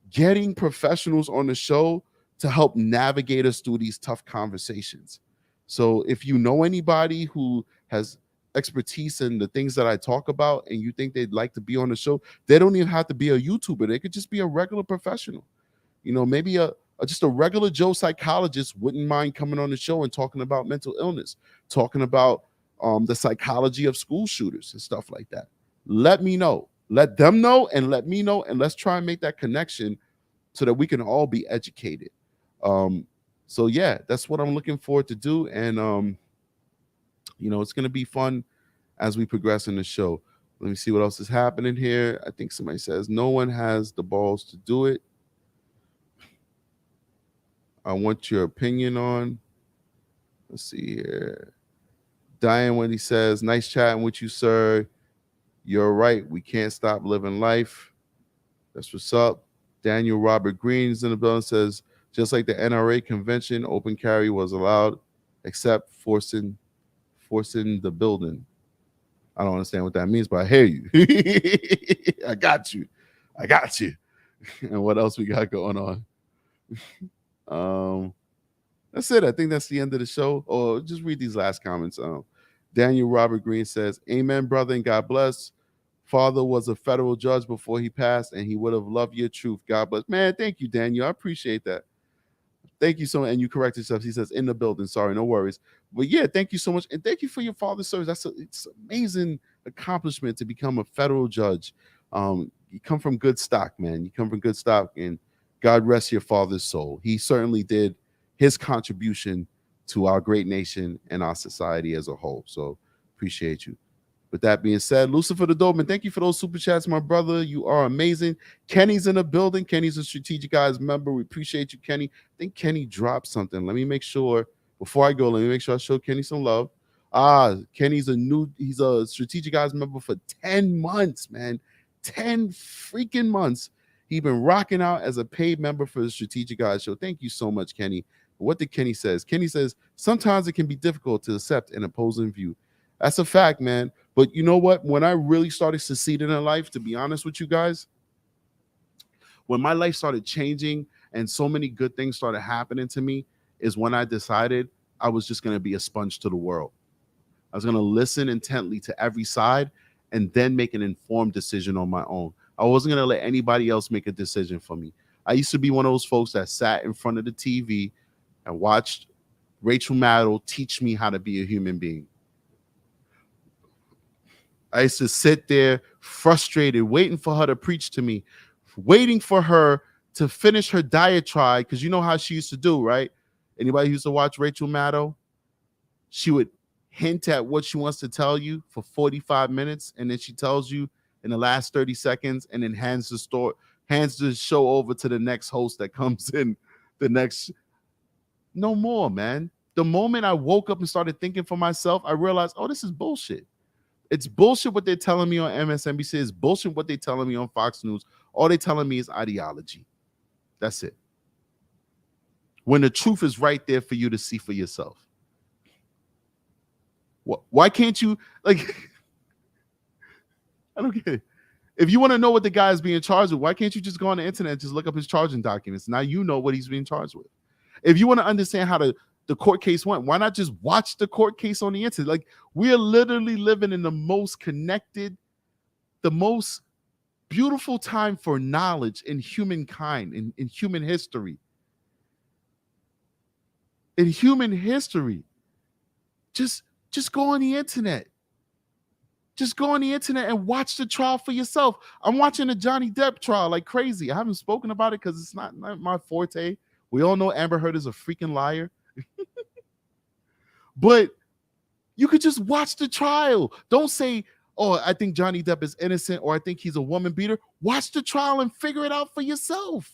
getting professionals on the show to help navigate us through these tough conversations. So if you know anybody who has expertise in the things that I talk about and you think they'd like to be on the show, they don't even have to be a YouTuber. They could just be a regular professional. You know, maybe just a regular Joe psychologist wouldn't mind coming on the show and talking about mental illness, talking about the psychology of school shooters and stuff like that. Let me know. Let them know and let me know, and let's try and make that connection so that we can all be educated. So yeah, that's what I'm looking forward to do. And it's going to be fun as we progress in the show. Let me see what else is happening here. I think somebody says no one has the balls to do it. I want your opinion on. Let's see here. Diane Wendy says, nice chatting with you, sir. You're right. We can't stop living life. That's what's up. Daniel Robert Green's in the building, says, just like the NRA convention, open carry was allowed, except forcing the building. I don't understand what that means, but I hear you. I got you. And what else we got going on? That's it. I think that's the end of the show. Oh, just read these last comments. Daniel Robert Green says, amen, brother, and God bless. Father was a federal judge before he passed, and he would have loved your truth. God bless. Man, thank you, Daniel. I appreciate that. Thank you so much. And you correct yourself. He says, in the building. Sorry, no worries. But yeah, thank you so much. And thank you for your father's service. It's an amazing accomplishment to become a federal judge. You come from good stock, man. You come from good stock, and God rest your father's soul. He certainly did his contribution to our great nation and our society as a whole. So appreciate you. With that being said, Lucifer the Doberman, thank you for those super chats, my brother. You are amazing. Kenny's in the building. Kenny's a Strategic Guys member. We appreciate you, Kenny. I think Kenny dropped something. Let me make sure, before I go, let me make sure I show Kenny some love. Kenny's he's a Strategic Guys member for 10 months, man. 10 freaking months. He's been rocking out as a paid member for the Strategic Guys show. Thank you so much, Kenny. What did Kenny says? Kenny says, sometimes it can be difficult to accept an opposing view. That's a fact, man. But you know what? When I really started succeeding in life, to be honest with you guys, when my life started changing and so many good things started happening to me, is when I decided I was just going to be a sponge to the world. I was going to listen intently to every side and then make an informed decision on my own. I wasn't going to let anybody else make a decision for me. I used to be one of those folks that sat in front of the TV and watched Rachel Maddow teach me how to be a human being. I used to sit there frustrated, waiting for her to preach to me, waiting for her to finish her diatribe, because you know how she used to do, right? Anybody who used to watch Rachel Maddow? She would hint at what she wants to tell you for 45 minutes, and then she tells you in the last 30 seconds, and then hands the show over to the next host that comes in the next. No more, man. The moment I woke up and started thinking for myself, I realized, oh, this is bullshit. It's bullshit what they're telling me on MSNBC. It's bullshit what they're telling me on Fox News. All they're telling me is ideology. That's it. When the truth is right there for you to see for yourself. Why can't you, like, I don't get it. If you want to know what the guy is being charged with, why can't you just go on the internet and just look up his charging documents? Now you know what he's being charged with. If you want to understand how the court case went, why not just watch the court case on the internet? Like, we're literally living in the most connected, the most beautiful time for knowledge in humankind, in human history. In human history. Just go on the internet. Just go on the internet and watch the trial for yourself. I'm watching the Johnny Depp trial like crazy. I haven't spoken about it because it's not my forte. We all know Amber Heard is a freaking liar. But you could just watch the trial. Don't say, oh, I think Johnny Depp is innocent, or I think he's a woman beater. Watch the trial and figure it out for yourself.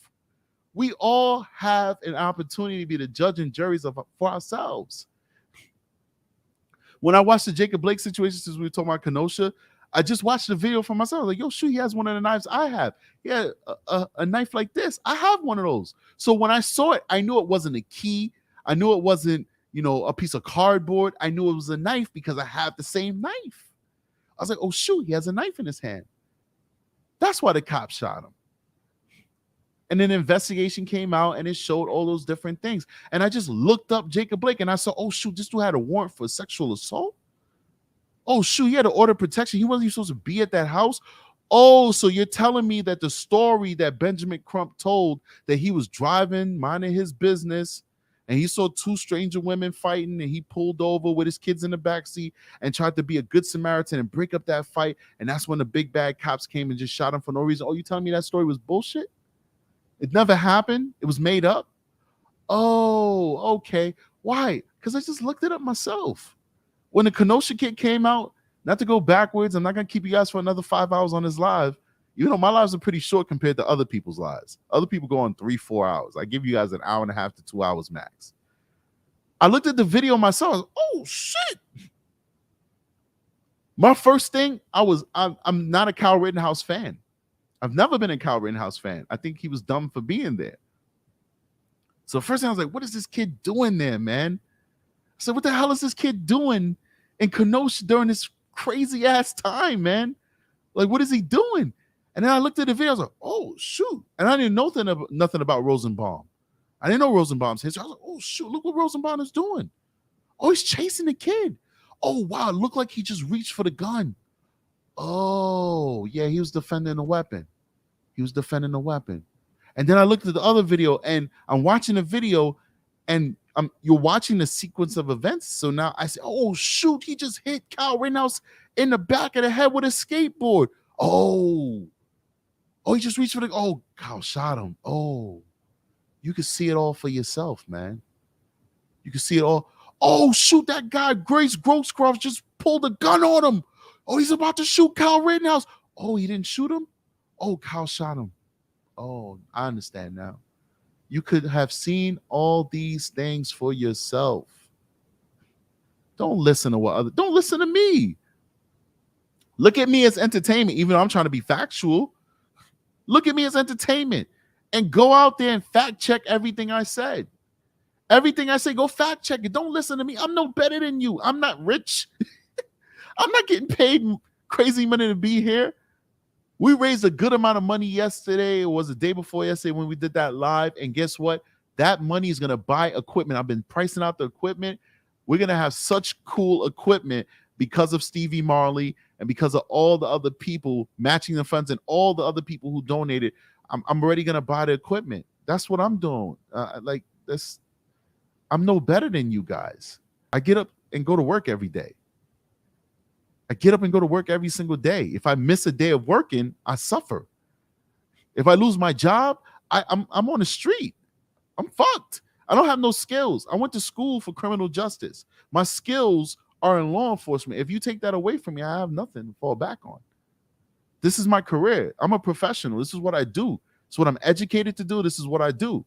We all have an opportunity to be the judge and juries for ourselves. When I watched the Jacob Blake situation, since we were talking about Kenosha, I just watched the video for myself. Like, yo, shoot, he has one of the knives I have. He had a knife like this. I have one of those. So when I saw it, I knew it wasn't a key. I knew it wasn't, a piece of cardboard. I knew it was a knife because I have the same knife. I was like, oh, shoot, he has a knife in his hand. That's why the cops shot him. And then an investigation came out and it showed all those different things. And I just looked up Jacob Blake and I saw, oh, shoot, this dude had a warrant for sexual assault. Oh, shoot, he had an order of protection. He wasn't even supposed to be at that house. Oh, so you're telling me that the story that Benjamin Crump told, that he was driving, minding his business, and he saw two stranger women fighting, and he pulled over with his kids in the backseat and tried to be a good Samaritan and break up that fight. And that's when the big bad cops came and just shot him for no reason. Oh, you telling me that story was bullshit? It never happened? It was made up? Oh, okay. Why? Because I just looked it up myself. When the Kenosha kid came out, not to go backwards, I'm not going to keep you guys for another 5 hours on this live. My lives are pretty short compared to other people's lives. Other people go on 3-4 hours. I give you guys an hour and a half to 2 hours max. I looked at the video myself. I was, oh, shit. My first thing, I'm not a Kyle Rittenhouse fan. I've never been a Kyle Rittenhouse fan. I think he was dumb for being there. So first thing I was like, what is this kid doing there, man? I said, what the hell is this kid doing in Kenosha during this crazy ass time, man? Like, what is he doing? And then I looked at the video. I was like, oh, shoot. And I didn't know nothing about Rosenbaum. I didn't know Rosenbaum's history. I was like, oh, shoot, look what Rosenbaum is doing. Oh, he's chasing the kid. Oh, wow, it looked like he just reached for the gun. Oh, yeah, he was defending the weapon. And then I looked at the other video, and I'm watching the video, and you're watching the sequence of events. So now I say, oh, shoot, he just hit Kyle Rittenhouse in the back of the head with a skateboard. Oh, he just reached for the, oh, Kyle shot him. Oh, you can see it all for yourself, man. You can see it all. Oh, shoot, that guy, Grace Groscroft, just pulled a gun on him. Oh, he's about to shoot Kyle Rittenhouse. Oh, he didn't shoot him? Oh, Kyle shot him. Oh, I understand now. You could have seen all these things for yourself. Don't listen to me. Look at me as entertainment, even though I'm trying to be factual. Look at me as entertainment and go out there and fact check everything I said. Everything I say, go fact check it. Don't listen to me. I'm no better than you. I'm not rich. I'm not getting paid crazy money to be here. We raised a good amount of money yesterday. It was the day before yesterday when we did that live. And guess what? That money is going to buy equipment. I've been pricing out the equipment. We're going to have such cool equipment because of Stevie Marley and because of all the other people matching the funds and all the other people who donated. I'm already going to buy the equipment. That's what I'm doing. I'm no better than you guys. I get up and go to work every day. I get up and go to work every single day. If I miss a day of working, I suffer. If I lose my job, I'm on the street. I'm fucked. I don't have no skills. I went to school for criminal justice. My skills are in law enforcement. If you take that away from me, I have nothing to fall back on. This is my career. I'm a professional. This is what I do. It's what I'm educated to do. This is what I do.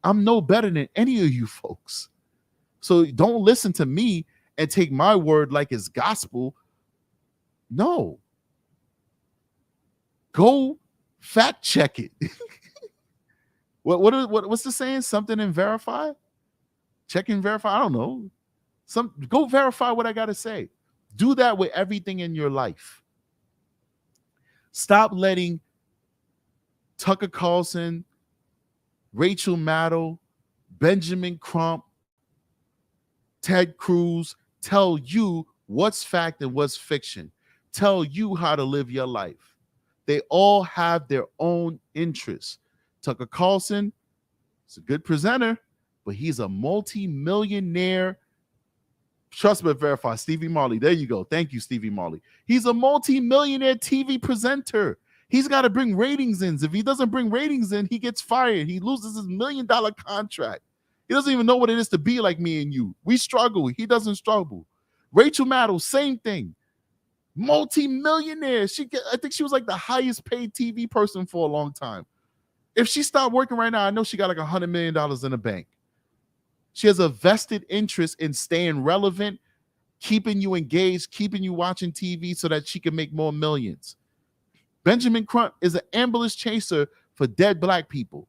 I'm no better than any of you folks. So don't listen to me and take my word like it's gospel. No. Go fact check it. What's the saying? Something and verify? Check and verify? I don't know. Go verify what I got to say. Do that with everything in your life. Stop letting Tucker Carlson, Rachel Maddow, Benjamin Crump, Ted Cruz tell you what's fact and what's fiction. Tell you how to live your life. They all have their own interests. Tucker Carlson is a good presenter, but he's a multi-millionaire. Trust but verify. Stevie Marley. There you go. Thank you, Stevie Marley. He's a multi-millionaire TV presenter. He's got to bring ratings in. If he doesn't bring ratings in, he gets fired. He loses his $1 million contract. He doesn't even know what it is to be like me and you. We struggle. He doesn't struggle. Rachel Maddow, same thing. Multi-millionaire. I think she was like the highest paid TV person for a long time. If she stopped working right now, I know she got like $100 million in the bank. She has a vested interest in staying relevant, keeping you engaged, keeping you watching TV so that she can make more millions. Benjamin Crump is an ambulance chaser for dead black people.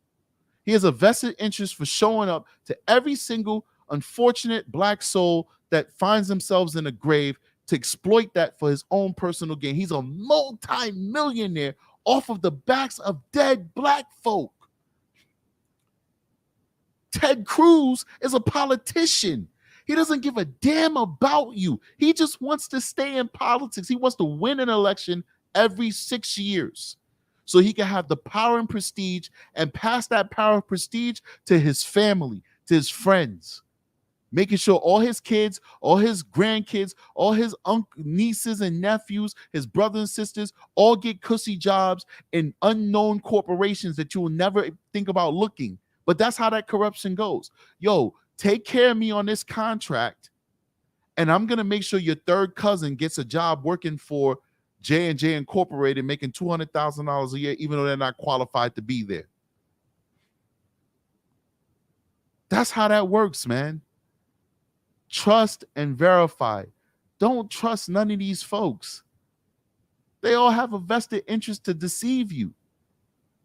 He has a vested interest for showing up to every single unfortunate black soul that finds themselves in a grave to exploit that for his own personal gain. He's a multi-millionaire off of the backs of dead black folk. Ted Cruz is a politician. He doesn't give a damn about you. He just wants to stay in politics. He wants to win an election every 6 years so he can have the power and prestige and pass that power and prestige to his family, to his friends, making sure all his kids, all his grandkids, all his nieces and nephews, his brothers and sisters all get cushy jobs in unknown corporations that you will never think about looking. But that's how that corruption goes. Yo, take care of me on this contract, and I'm going to make sure your third cousin gets a job working for J&J Incorporated, making $200,000 a year, even though they're not qualified to be there. That's how that works, man. Trust and verify. Don't trust none of these folks. They all have a vested interest to deceive you.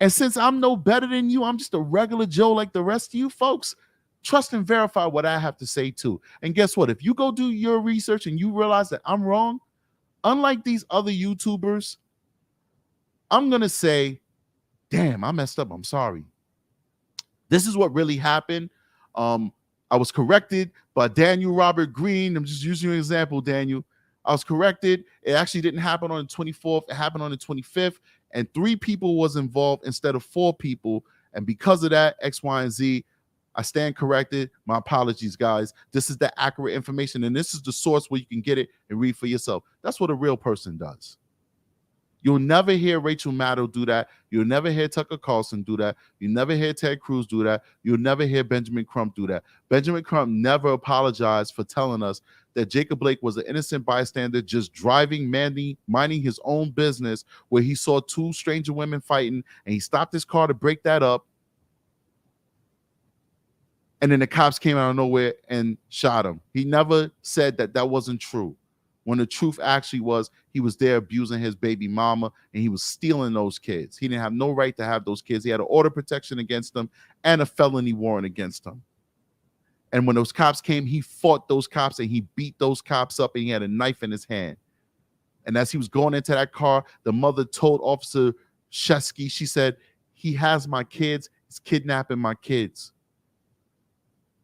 And since I'm no better than you, I'm just a regular Joe like the rest of you folks, trust and verify what I have to say too. And guess what? If you go do your research and you realize that I'm wrong, unlike these other YouTubers, I'm going to say, damn, I messed up. I'm sorry. This is what really happened. I was corrected by Daniel Robert Green. I'm just using an example, Daniel. I was corrected. It actually didn't happen on the 24th. It happened on the 25th. And 3 people was involved instead of 4 people. And because of that, X, Y, and Z, I stand corrected. My apologies, guys. This is the accurate information. And this is the source where you can get it and read for yourself. That's what a real person does. You'll never hear Rachel Maddow do that. You'll never hear Tucker Carlson do that. You'll never hear Ted Cruz do that. You'll never hear Benjamin Crump do that. Benjamin Crump never apologized for telling us that Jacob Blake was an innocent bystander just driving, minding his own business, where he saw 2 stranger women fighting and he stopped his car to break that up. And then the cops came out of nowhere and shot him. He never said that that wasn't true, when the truth actually was he was there abusing his baby mama and he was stealing those kids. He didn't have no right to have those kids. He had an order of protection against them and a felony warrant against them. And when those cops came, he fought those cops and he beat those cops up, and he had a knife in his hand. And as he was going into that car, the mother told Officer Shesky, she said, he has my kids. He's kidnapping my kids.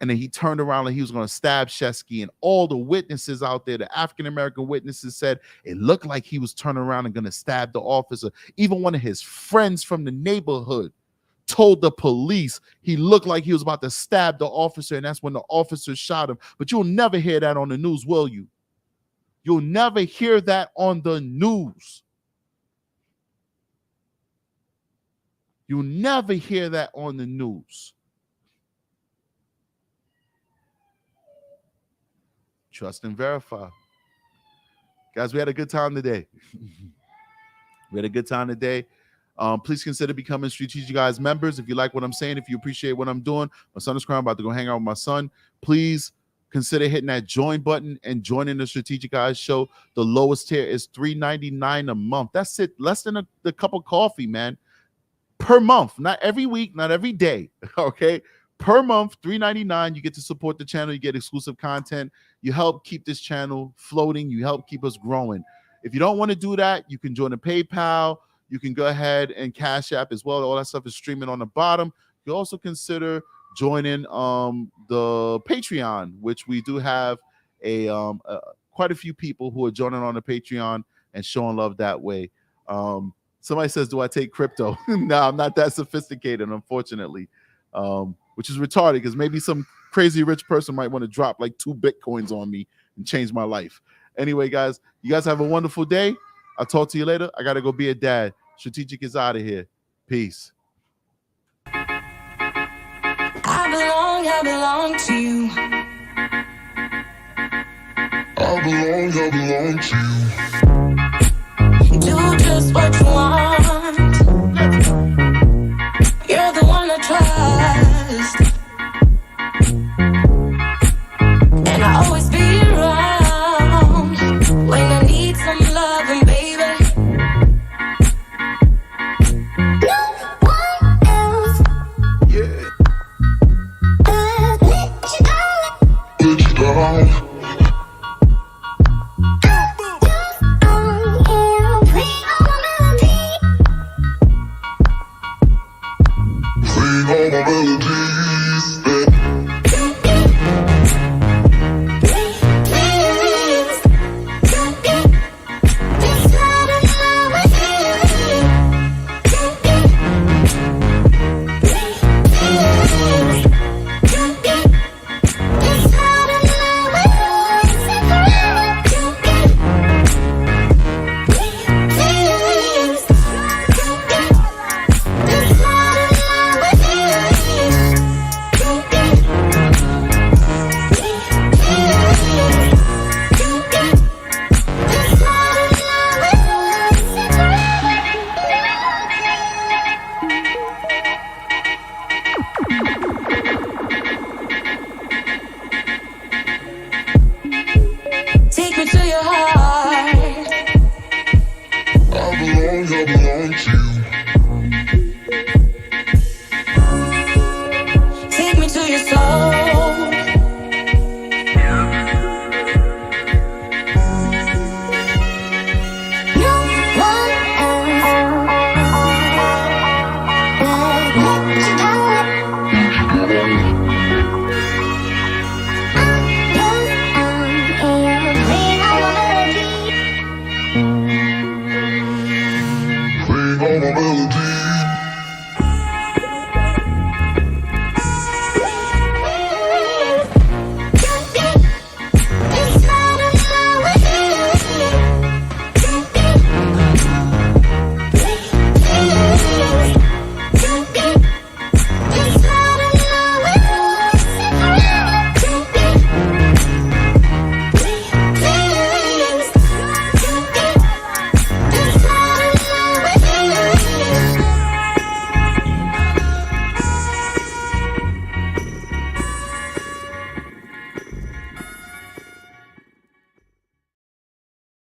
And then he turned around and he was going to stab Shesky. And all the witnesses out there, the African-American witnesses, said it looked like he was turning around and going to stab the officer. Even one of his friends from the neighborhood told the police he looked like he was about to stab the officer. And that's when the officer shot him. But you'll never hear that on the news, will you? You'll never hear that on the news. You'll never hear that on the news. Trust and verify. Guys, we had a good time today. Please consider becoming Strategic Eyes members. If you like what I'm saying, if you appreciate what I'm doing, my son is crying. I'm about to go hang out with my son. Please consider hitting that join button and joining the Strategic Eyes show. The lowest tier is $3.99 a month. That's it. Less than a cup of coffee, man. Per month, not every week, not every day. Okay. Per month, $3.99. You get to support the channel. You get exclusive content. You help keep this channel floating. You help keep us growing. If you don't want to do that, you can join the PayPal. You can go ahead and Cash App as well. All that stuff is streaming on the bottom. You also consider joining the Patreon, which we do have quite a few people who are joining on the Patreon and showing love that way. Somebody says, do I take crypto? No, I'm not that sophisticated, unfortunately, which is retarded because maybe some crazy rich person might want to drop like 2 Bitcoins on me and change my life. Anyway, guys, you guys have a wonderful day. I'll talk to you later. I got to go be a dad. Strategic is out of here. Peace. I belong to you. I belong to you. Do just what you want. You're the one I trust. And I always be around when I need some loving, baby. No one else. Yeah. Let you down.